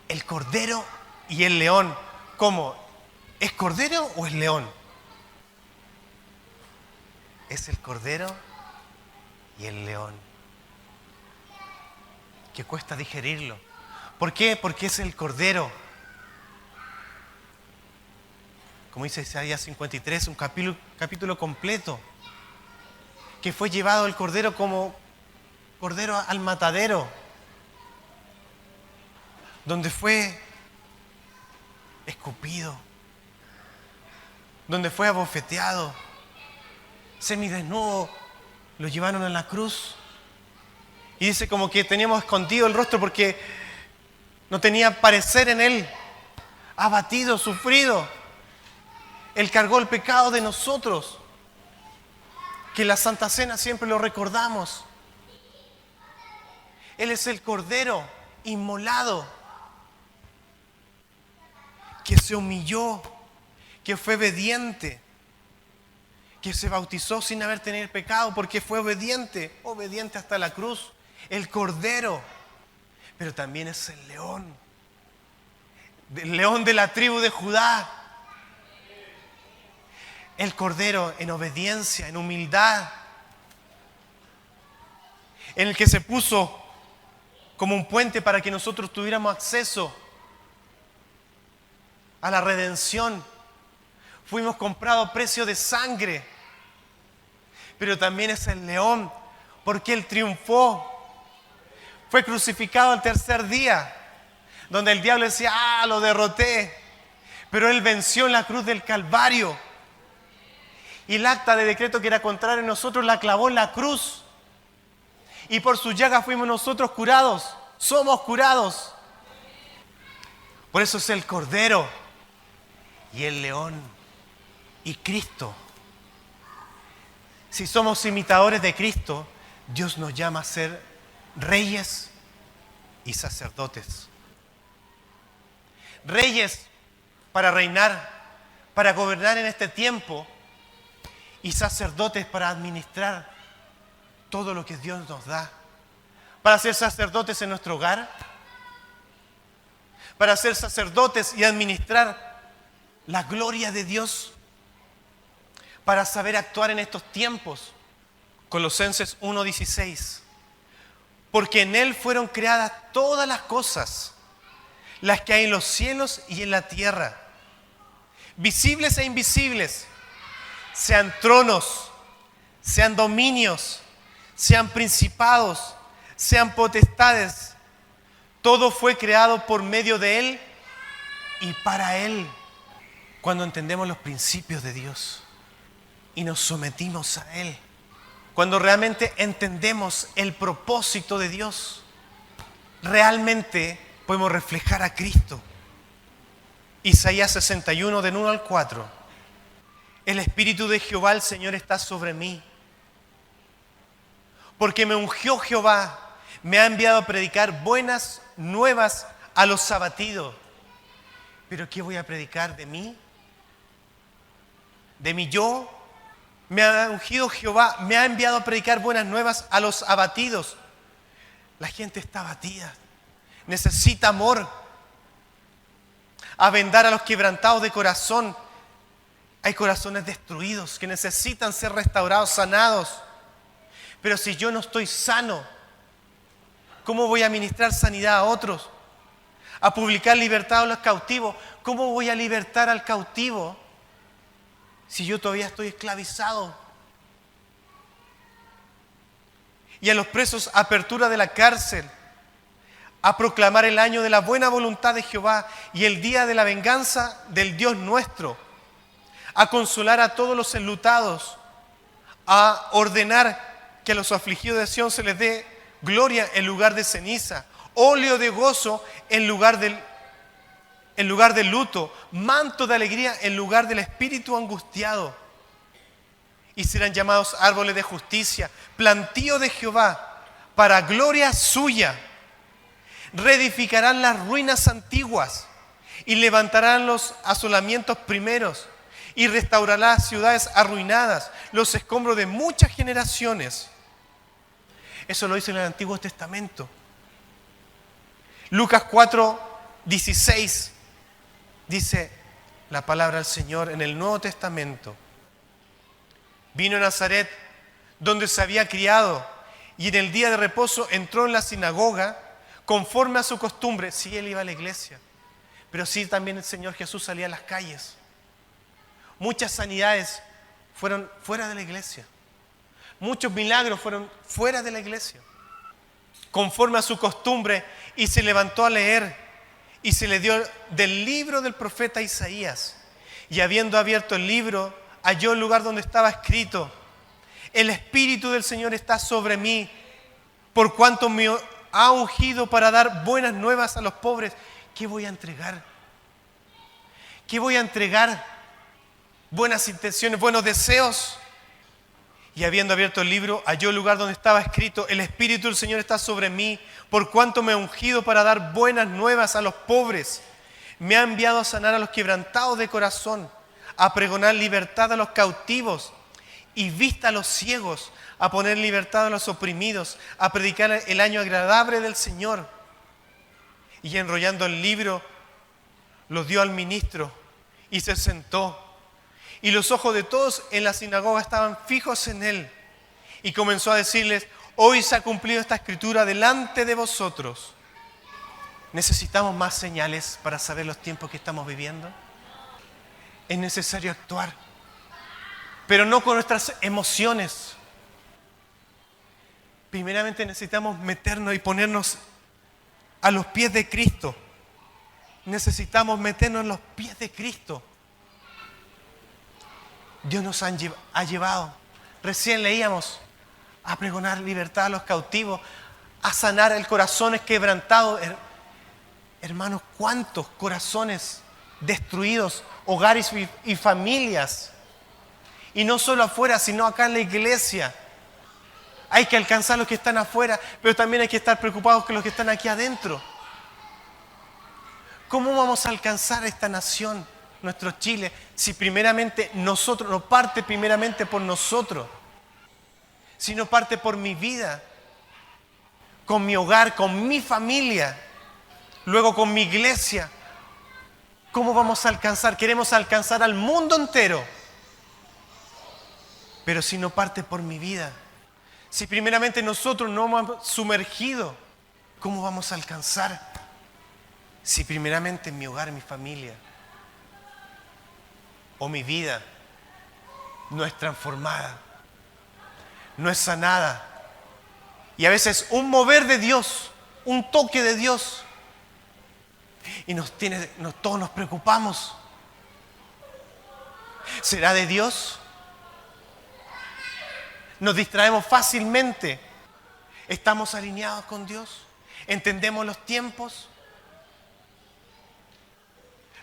El Cordero y el León. ¿Cómo? ¿Es Cordero o es León? Es el Cordero y el León. Que cuesta digerirlo. ¿Por qué? Porque es el Cordero. Como dice Isaías 53, un capítulo completo. Que fue llevado el Cordero como Cordero al matadero, donde fue escupido, donde fue abofeteado, semidesnudo, lo llevaron a la cruz. Y dice como que teníamos escondido el rostro porque no tenía parecer en él, abatido, sufrido. Él cargó el pecado de nosotros. Que en la Santa Cena siempre lo recordamos. Él es el Cordero inmolado, que se humilló, que fue obediente, que se bautizó sin haber tenido pecado porque fue obediente hasta la cruz. El Cordero, pero también es el león de la tribu de Judá. El Cordero en obediencia, en humildad, en el que se puso como un puente para que nosotros tuviéramos acceso a la redención. Fuimos comprados a precio de sangre, pero también es el león, porque Él triunfó. Fue crucificado al tercer día, donde el diablo decía, lo derroté, pero Él venció en la cruz del Calvario. Y el acta de decreto que era contrario a nosotros la clavó en la cruz. Y por sus llagas fuimos nosotros curados. Somos curados. Por eso es el Cordero y el León y Cristo. Si somos imitadores de Cristo, Dios nos llama a ser reyes y sacerdotes. Reyes para reinar, para gobernar en este tiempo, y sacerdotes para administrar todo lo que Dios nos da. Para ser sacerdotes en nuestro hogar, para ser sacerdotes y administrar la gloria de Dios, para saber actuar en estos tiempos. Colosenses 1:16. Porque en Él fueron creadas todas las cosas, las que hay en los cielos y en la tierra, visibles e invisibles, sean tronos, sean dominios, sean principados, sean potestades. Todo fue creado por medio de Él y para Él. Cuando entendemos los principios de Dios y nos sometimos a Él, cuando realmente entendemos el propósito de Dios, realmente podemos reflejar a Cristo. Isaías 61, del 1 al 4. El Espíritu de Jehová, el Señor, está sobre mí, porque me ungió Jehová, me ha enviado a predicar buenas nuevas a los abatidos. ¿Pero qué voy a predicar de mí? ¿De mi yo? Me ha ungido Jehová, me ha enviado a predicar buenas nuevas a los abatidos. La gente está abatida, necesita amor. A vendar a los quebrantados de corazón, Hay corazones destruidos que necesitan ser restaurados, sanados. Pero si yo no estoy sano, ¿cómo voy a ministrar sanidad a otros? A publicar libertad a los cautivos. ¿Cómo voy a libertar al cautivo si yo todavía estoy esclavizado? Y a los presos, apertura de la cárcel, a proclamar el año de la buena voluntad de Jehová y el día de la venganza del Dios nuestro, a consolar a todos los enlutados, a ordenar que a los afligidos de Sión se les dé gloria en lugar de ceniza, óleo de gozo en lugar del luto, manto de alegría en lugar del espíritu angustiado. Y serán llamados árboles de justicia, plantío de Jehová, para gloria suya. Reedificarán las ruinas antiguas y levantarán los asolamientos primeros y restaurarán las ciudades arruinadas, los escombros de muchas generaciones. Eso lo dice en el Antiguo Testamento. Lucas 4:16 dice la palabra del Señor en el Nuevo Testamento. Vino a Nazaret, donde se había criado, y en el día de reposo entró en la sinagoga, conforme a su costumbre. Sí, él iba a la iglesia, pero sí también el Señor Jesús salía a las calles. Muchas sanidades fueron fuera de la iglesia. Muchos milagros fueron fuera de la iglesia. Conforme a su costumbre, y se levantó a leer, y se le dio del libro del profeta Isaías. Y habiendo abierto el libro, halló el lugar donde estaba escrito: el Espíritu del Señor está sobre mí, por cuanto me ha ungido para dar buenas nuevas a los pobres. ¿Qué voy a entregar? ¿Qué voy a entregar? Buenas intenciones, buenos deseos. Y habiendo abierto el libro, halló el lugar donde estaba escrito: el Espíritu del Señor está sobre mí, por cuanto me ha ungido para dar buenas nuevas a los pobres. Me ha enviado a sanar a los quebrantados de corazón, a pregonar libertad a los cautivos y vista a los ciegos, a poner libertad a los oprimidos, a predicar el año agradable del Señor. Y enrollando el libro, lo dio al ministro y se sentó. Y los ojos de todos en la sinagoga estaban fijos en él. Y comenzó a decirles: hoy se ha cumplido esta escritura delante de vosotros. ¿Necesitamos más señales para saber los tiempos que estamos viviendo? Es necesario actuar, pero no con nuestras emociones. Primeramente necesitamos meternos y ponernos a los pies de Cristo. Necesitamos meternos en los pies de Cristo. Dios nos ha llevado, recién leíamos, a pregonar libertad a los cautivos, a sanar el corazón quebrantado. Hermanos, ¿cuántos corazones destruidos, hogares y familias? Y no solo afuera, sino acá en la iglesia. Hay que alcanzar a los que están afuera, pero también hay que estar preocupados con los que están aquí adentro. ¿Cómo vamos a alcanzar esta nación, nuestro Chile, si primeramente nosotros, no parte primeramente por nosotros, sino parte por mi vida, con mi hogar, con mi familia, luego con mi iglesia? ¿Cómo vamos a alcanzar? Queremos alcanzar al mundo entero, pero si no parte por mi vida, si primeramente nosotros no hemos sumergido, ¿cómo vamos a alcanzar? Si primeramente en mi hogar, mi familia o mi vida no es transformada, no es sanada. Y a veces un mover de Dios, un toque de Dios, y todos nos preocupamos. ¿Será de Dios? Nos distraemos fácilmente. ¿Estamos alineados con Dios? ¿Entendemos los tiempos?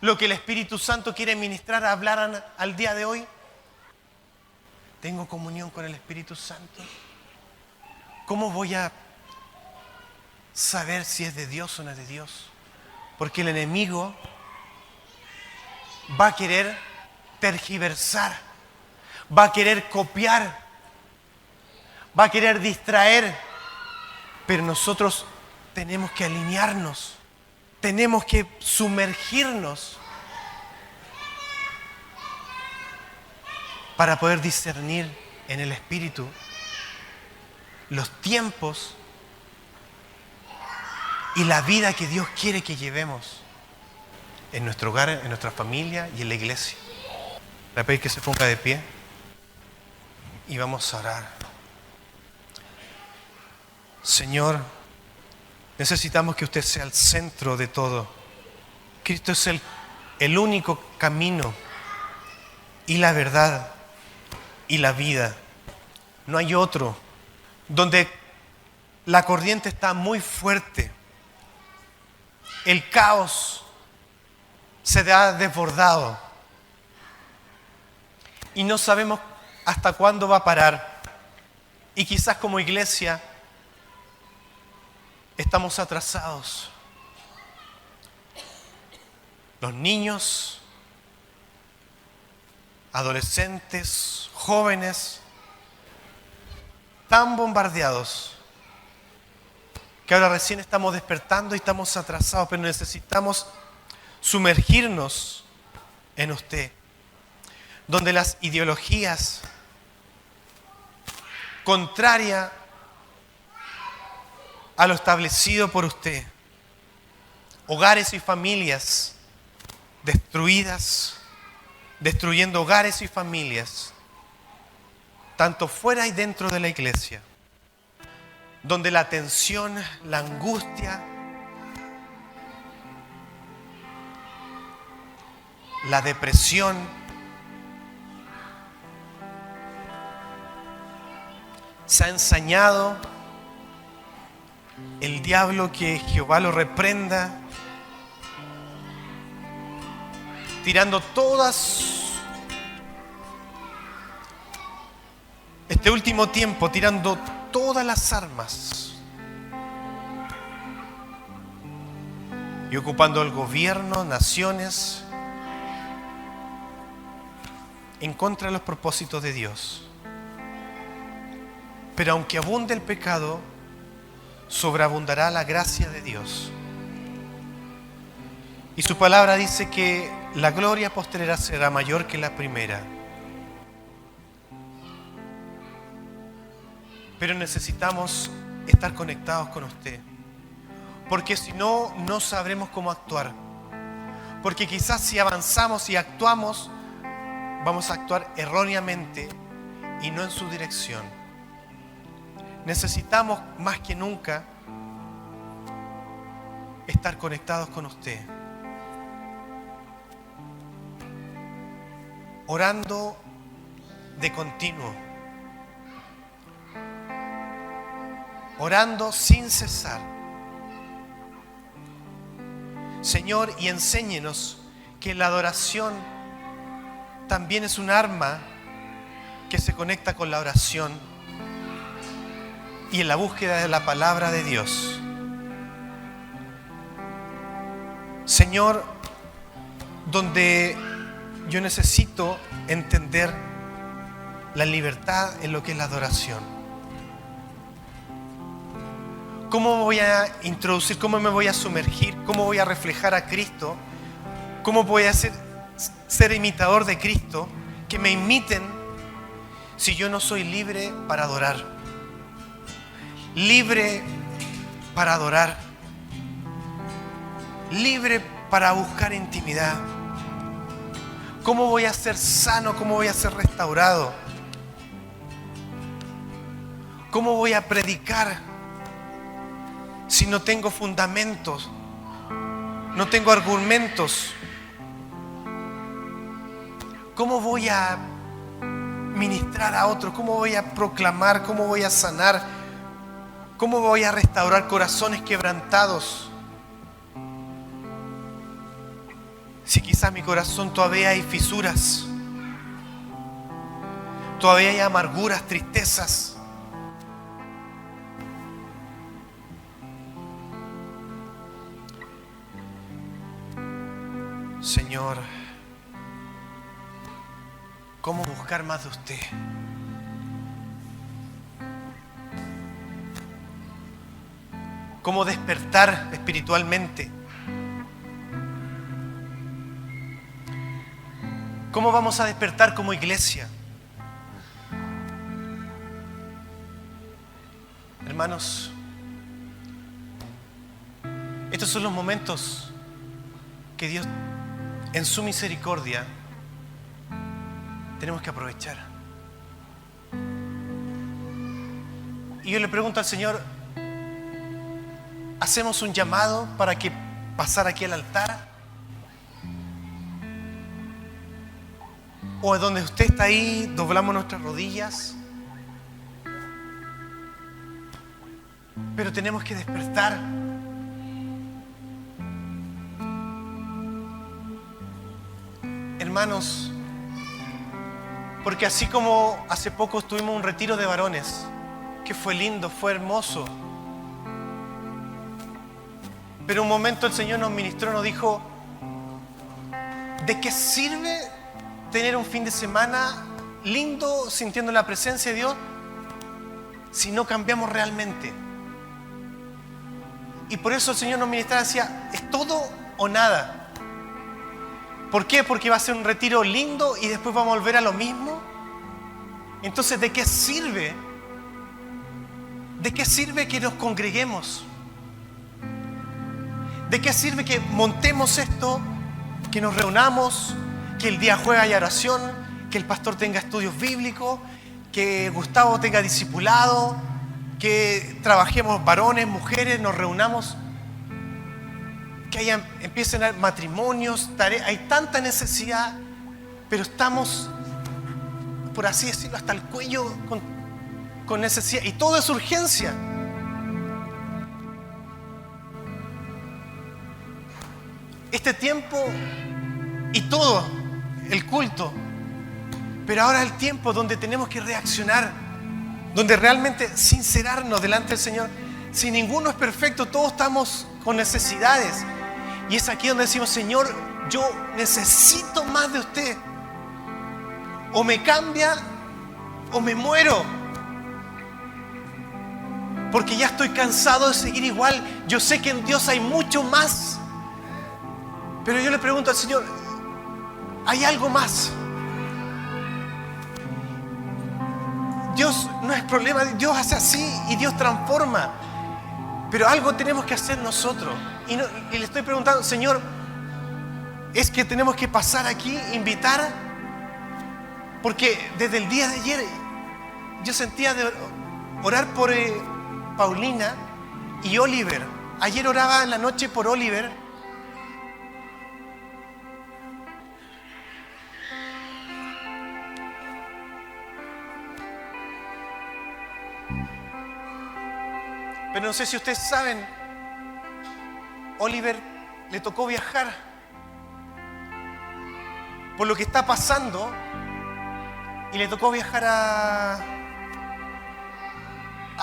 ¿Lo que el Espíritu Santo quiere ministrar, hablar al día de hoy? ¿Tengo comunión con el Espíritu Santo? ¿Cómo voy a saber si es de Dios o no es de Dios? Porque el enemigo va a querer tergiversar, va a querer copiar, va a querer distraer, pero nosotros tenemos que alinearnos, tenemos que sumergirnos. para poder discernir en el Espíritu los tiempos y la vida que Dios quiere que llevemos en nuestro hogar, en nuestra familia y en la iglesia. Le voy a pedir que se ponga de pie y vamos a orar. Señor, necesitamos que usted sea el centro de todo. Cristo es el único camino y la verdad y la vida. No hay otro. Donde la corriente está muy fuerte, el caos se ha desbordado y no sabemos hasta cuándo va a parar. Y quizás como iglesia estamos atrasados. Los niños, adolescentes, jóvenes, tan bombardeados que ahora recién estamos despertando y estamos atrasados, pero necesitamos sumergirnos en usted, donde las ideologías contrarias a lo establecido por usted, hogares y familias destruidas, destruyendo hogares y familias, tanto fuera y dentro de la iglesia, donde la tensión, la angustia, la depresión, se ha ensañado. El diablo, que Jehová lo reprenda, tirando este último tiempo, tirando todas las armas y ocupando el gobierno, naciones, en contra de los propósitos de Dios. Pero aunque abunde el pecado, sobreabundará la gracia de Dios. Y su palabra dice que la gloria postrera será mayor que la primera. Pero necesitamos estar conectados con usted, porque si no, no sabremos cómo actuar. Porque quizás si avanzamos y actuamos, vamos a actuar erróneamente y no en su dirección. Necesitamos más que nunca estar conectados con usted, orando de continuo, orando sin cesar. Señor, y enséñenos que la adoración también es un arma que se conecta con la oración y en la búsqueda de la palabra de Dios. Señor, donde yo necesito entender la libertad en lo que es la adoración. ¿Cómo me voy a introducir? ¿Cómo me voy a sumergir? ¿Cómo voy a reflejar a Cristo? ¿Cómo voy a ser imitador de Cristo? Que me imiten si yo no soy libre para adorar. Libre para adorar. Libre para buscar intimidad. ¿Cómo voy a ser sano? ¿Cómo voy a ser restaurado? ¿Cómo voy a predicar si no tengo fundamentos? No tengo argumentos. ¿Cómo voy a ministrar a otros? ¿Cómo voy a proclamar? ¿Cómo voy a sanar? ¿Cómo voy a restaurar corazones quebrantados? Si quizás en mi corazón todavía hay fisuras, todavía hay amarguras, tristezas. Señor, ¿cómo buscar más de usted? ¿Cómo despertar espiritualmente? ¿Cómo vamos a despertar como iglesia? Hermanos, estos son los momentos que Dios, en su misericordia, tenemos que aprovechar. Y yo le pregunto al Señor, ¿hacemos un llamado para que pasar aquí al altar? ¿O donde usted está ahí, doblamos nuestras rodillas? Pero tenemos que despertar. Hermanos, porque así como hace poco tuvimos un retiro de varones, que fue lindo, fue hermoso, pero un momento el Señor nos ministró, nos dijo, ¿de qué sirve tener un fin de semana lindo, sintiendo la presencia de Dios, si no cambiamos realmente? Y por eso el Señor nos ministraba, decía, es todo o nada. ¿Por qué? Porque va a ser un retiro lindo y después vamos a volver a lo mismo. Entonces, ¿de qué sirve? ¿De qué sirve que nos congreguemos? ¿De qué sirve que montemos esto, que nos reunamos, que el día jueves haya oración, que el pastor tenga estudios bíblicos, que Gustavo tenga discipulado, que trabajemos varones, mujeres, nos reunamos, que empiecen a haber matrimonios, tareas? Hay tanta necesidad, pero estamos, por así decirlo, hasta el cuello con necesidad, y todo es urgencia. Este tiempo y todo, el culto, pero ahora es el tiempo donde tenemos que reaccionar, donde realmente sincerarnos delante del Señor. Si ninguno es perfecto, todos estamos con necesidades, y es aquí donde decimos, Señor, yo necesito más de usted. O me cambia o me muero, porque ya estoy cansado de seguir igual. Yo sé que en Dios hay mucho más, pero yo le pregunto al Señor, ¿hay algo más? Dios no es problema, Dios hace así y Dios transforma, pero algo tenemos que hacer nosotros. Y le estoy preguntando, Señor, ¿es que tenemos que pasar aquí, invitar? Porque desde el día de ayer yo sentía de orar por Paulina y Oliver. Ayer oraba en la noche por Oliver. Pero no sé si ustedes saben, Oliver le tocó viajar por lo que está pasando y le tocó viajar a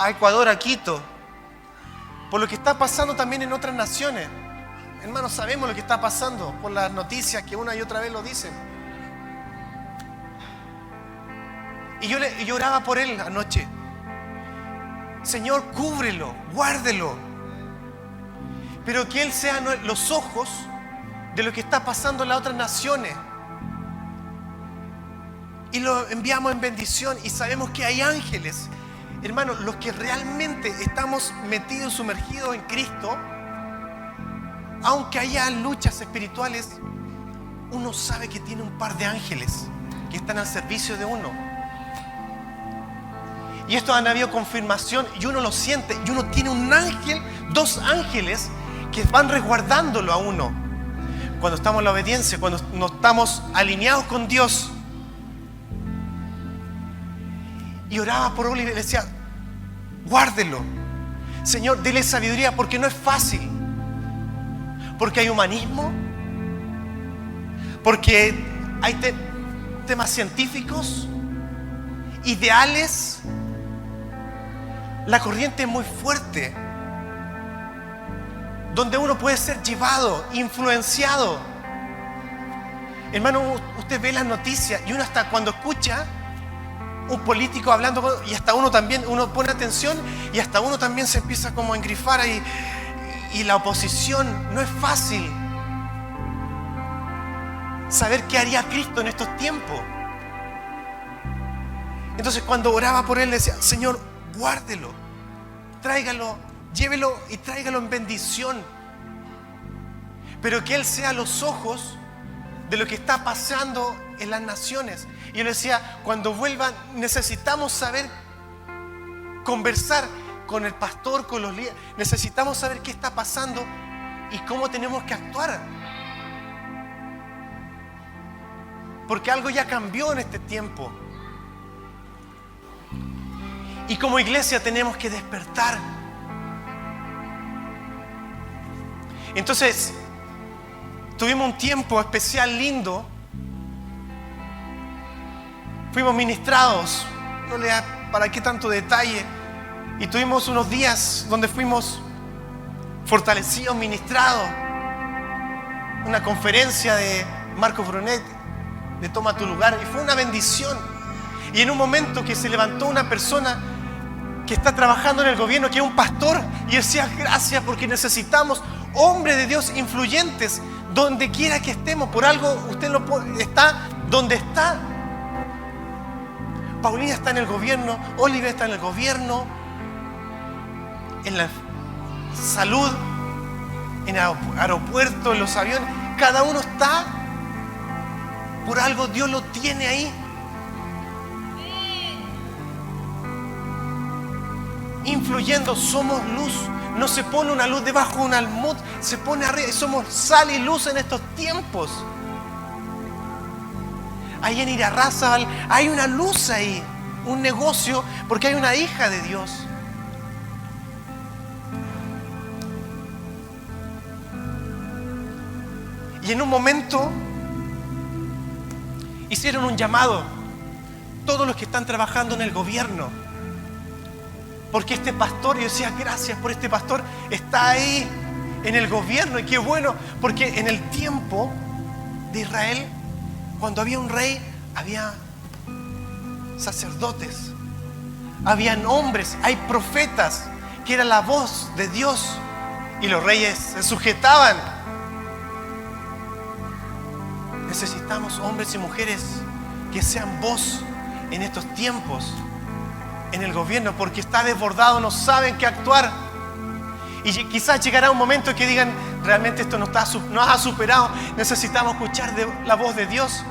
Ecuador, a Quito, por lo que está pasando también en otras naciones. Hermanos, sabemos lo que está pasando por las noticias que una y otra vez lo dicen. Y yo oraba por él anoche. Señor, cúbrelo, guárdelo, pero que Él sea los ojos de lo que está pasando en las otras naciones. Y lo enviamos en bendición y sabemos que hay ángeles. Hermanos, los que realmente estamos metidos, sumergidos en Cristo, aunque haya luchas espirituales, uno sabe que tiene un par de ángeles que están al servicio de uno. Y esto han habido confirmación y uno lo siente. Y uno tiene un ángel, 2 ángeles que van resguardándolo a uno. Cuando estamos en la obediencia, cuando no estamos alineados con Dios. Y oraba por Oliver y le decía, guárdelo. Señor, dele sabiduría, porque no es fácil. Porque hay humanismo. Porque hay temas científicos, ideales. La corriente es muy fuerte, donde uno puede ser llevado, influenciado. Hermano, usted ve las noticias y uno hasta cuando escucha un político hablando, y hasta uno también, uno pone atención y hasta uno también se empieza como a engrifar y la oposición. No es fácil saber qué haría Cristo en estos tiempos. Entonces cuando oraba por él, le decía, Señor, guárdelo. tráigalo, llévelo y tráigalo en bendición. Pero que Él sea los ojos de lo que está pasando en las naciones. Y yo le decía, cuando vuelvan necesitamos saber conversar con el pastor, con los líderes. Necesitamos saber qué está pasando y cómo tenemos que actuar. Porque algo ya cambió en este tiempo. Y como iglesia tenemos que despertar. Entonces, tuvimos un tiempo especial, lindo. Fuimos ministrados, no le da para qué tanto detalle. Y tuvimos unos días donde fuimos fortalecidos, ministrados. Una conferencia de Marco Brunet, de Toma tu lugar. Y fue una bendición. Y en un momento que se levantó una persona que está trabajando en el gobierno, que es un pastor, y decía, gracias porque necesitamos hombres de Dios influyentes donde quiera que estemos. Por algo usted no está donde está. Paulina está en el gobierno, Oliver está en el gobierno, en la salud, en el aeropuerto, en los aviones. Cada uno está, por algo Dios lo tiene ahí. Influyendo, somos luz. No se pone una luz debajo de un almud, se pone arriba. Y somos sal y luz en estos tiempos. Ahí en Irarrázaval hay una luz ahí, un negocio, porque hay una hija de Dios. Y en un momento hicieron un llamado, todos los que están trabajando en el gobierno. Porque este pastor, yo decía, gracias por este pastor, está ahí en el gobierno. Y qué bueno, porque en el tiempo de Israel, cuando había un rey, había sacerdotes, habían hombres, hay profetas, que era la voz de Dios. Y los reyes se sujetaban. Necesitamos hombres y mujeres que sean voz en estos tiempos. En el gobierno, porque está desbordado, no saben qué actuar. Y quizás llegará un momento que digan, realmente esto nos ha superado, necesitamos escuchar la voz de Dios.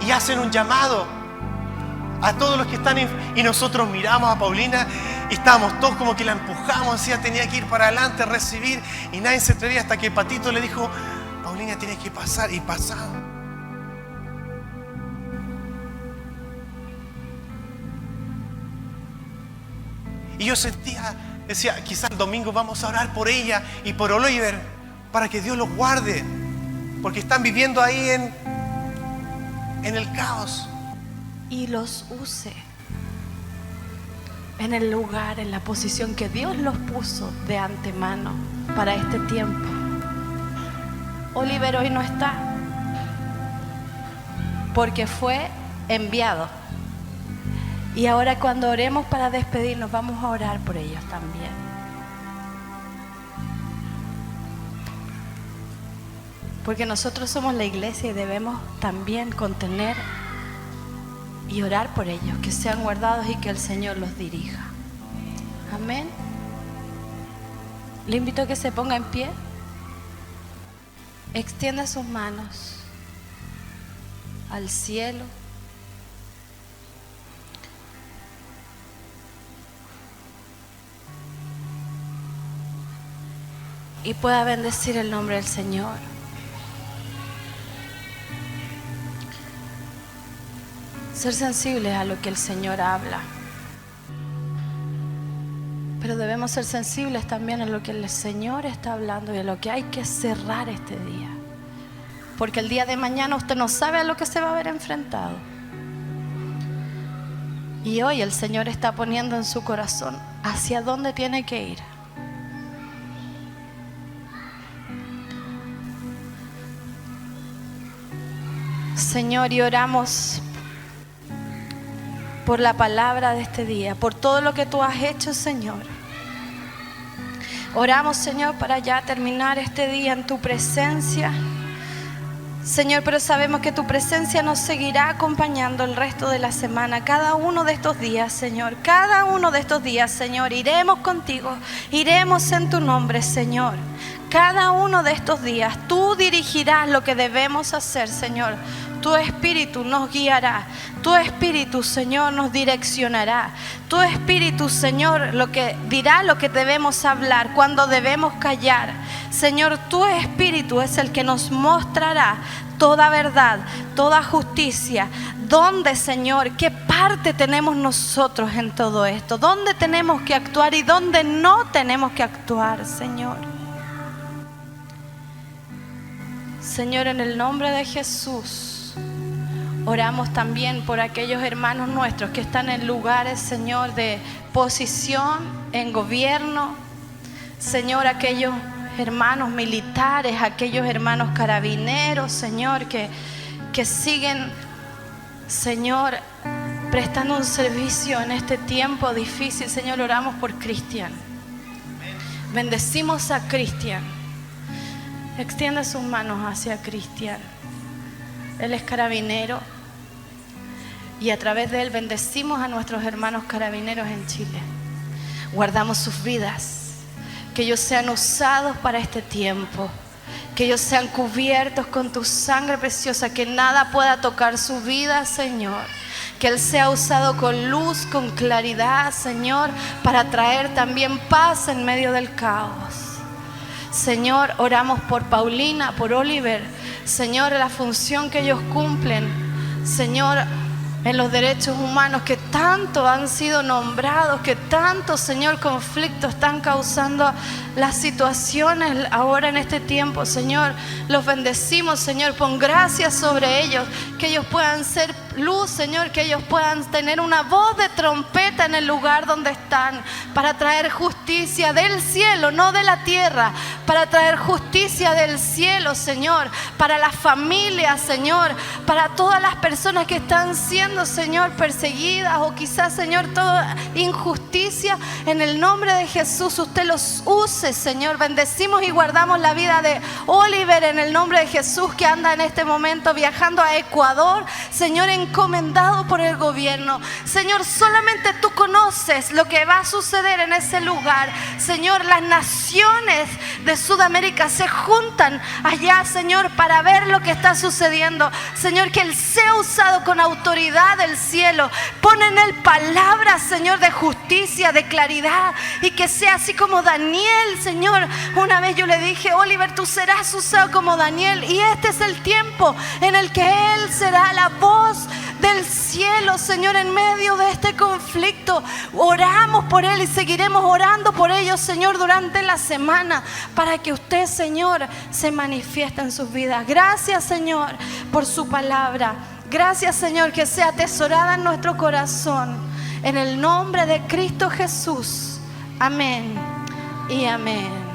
Y hacen un llamado a todos los que están y nosotros miramos a Paulina y estábamos todos como que la empujamos, decía, tenía que ir para adelante, recibir, y nadie se atrevía hasta que Patito le dijo, Paulina, tienes que pasar, y pasaba. Y yo sentía, decía, quizás el domingo vamos a orar por ella y por Oliver para que Dios los guarde, porque están viviendo ahí en el caos. Y los use en el lugar, en la posición que Dios los puso de antemano para este tiempo. Oliver hoy no está porque fue enviado. Y ahora cuando oremos para despedirnos, vamos a orar por ellos también. Porque nosotros somos la iglesia y debemos también contener y orar por ellos, que sean guardados y que el Señor los dirija. Amén. Le invito a que se ponga en pie. Extienda sus manos al cielo. Y pueda bendecir el nombre del Señor. Ser sensibles a lo que el Señor habla. Pero debemos ser sensibles también a lo que el Señor está hablando y a lo que hay que cerrar este día. Porque el día de mañana usted no sabe a lo que se va a ver enfrentado. Y hoy el Señor está poniendo en su corazón hacia dónde tiene que ir. Señor, y oramos por la palabra de este día, por todo lo que tú has hecho, Señor. Oramos, Señor, para ya terminar este día en tu presencia, Señor, pero sabemos que tu presencia nos seguirá acompañando el resto de la semana. Cada uno de estos días, Señor, cada uno de estos días, Señor, iremos contigo, iremos en tu nombre, Señor. Cada uno de estos días tú dirigirás lo que debemos hacer, Señor. Tu Espíritu nos guiará. Tu Espíritu, Señor, nos direccionará. Tu Espíritu, Señor, dirá lo que debemos hablar, cuando debemos callar. Señor, tu Espíritu es el que nos mostrará toda verdad, toda justicia. ¿Dónde, Señor? ¿Qué parte tenemos nosotros en todo esto? ¿Dónde tenemos que actuar y dónde no tenemos que actuar, Señor? Señor, en el nombre de Jesús, oramos también por aquellos hermanos nuestros que están en lugares, Señor, de posición, en gobierno. Señor, aquellos hermanos militares, aquellos hermanos carabineros, Señor, que siguen, Señor, prestando un servicio en este tiempo difícil. Señor, oramos por Cristian. Bendecimos a Cristian. Extiende sus manos hacia Cristian. Él es carabinero y a través de él bendecimos a nuestros hermanos carabineros en Chile. Guardamos sus vidas, que ellos sean usados para este tiempo, que ellos sean cubiertos con tu sangre preciosa, que nada pueda tocar su vida, Señor. Que Él sea usado con luz, con claridad, Señor, para traer también paz en medio del caos. Señor, oramos por Paulina, por Oliver, Señor, la función que ellos cumplen, Señor, en los derechos humanos que tanto han sido nombrados, que tanto, Señor, conflictos están causando las situaciones ahora en este tiempo. Señor, los bendecimos, Señor, pon gracia sobre ellos, que ellos puedan ser luz, Señor, que ellos puedan tener una voz de trompeta en el lugar donde están, para traer justicia del cielo, no de la tierra, para traer justicia del cielo, Señor, para las familias, Señor, para todas las personas que están siendo, Señor, perseguidas, o quizás, Señor, toda injusticia. En el nombre de Jesús, usted los use, Señor. Bendecimos y guardamos la vida de Oliver en el nombre de Jesús, que anda en este momento viajando a Ecuador, Señor, encomendado por el gobierno. Señor, solamente tú conoces lo que va a suceder en ese lugar. Señor, las naciones de Sudamérica se juntan allá, Señor, para ver lo que está sucediendo. Señor, que Él sea usado con autoridad del cielo. Pon en Él palabras, Señor, de justicia, de claridad, y que sea así como Daniel, Señor. Una vez yo le dije: Oliver, tú serás usado como Daniel, y este es el tiempo en el que Él será la voz del cielo, Señor, en medio de este conflicto. Oramos por Él y seguiremos orando por ellos, Señor, durante la semana, para que usted, Señor, se manifieste en sus vidas. Gracias, Señor, por su palabra. Gracias, Señor, que sea atesorada en nuestro corazón. En el nombre de Cristo Jesús. Amén y amén.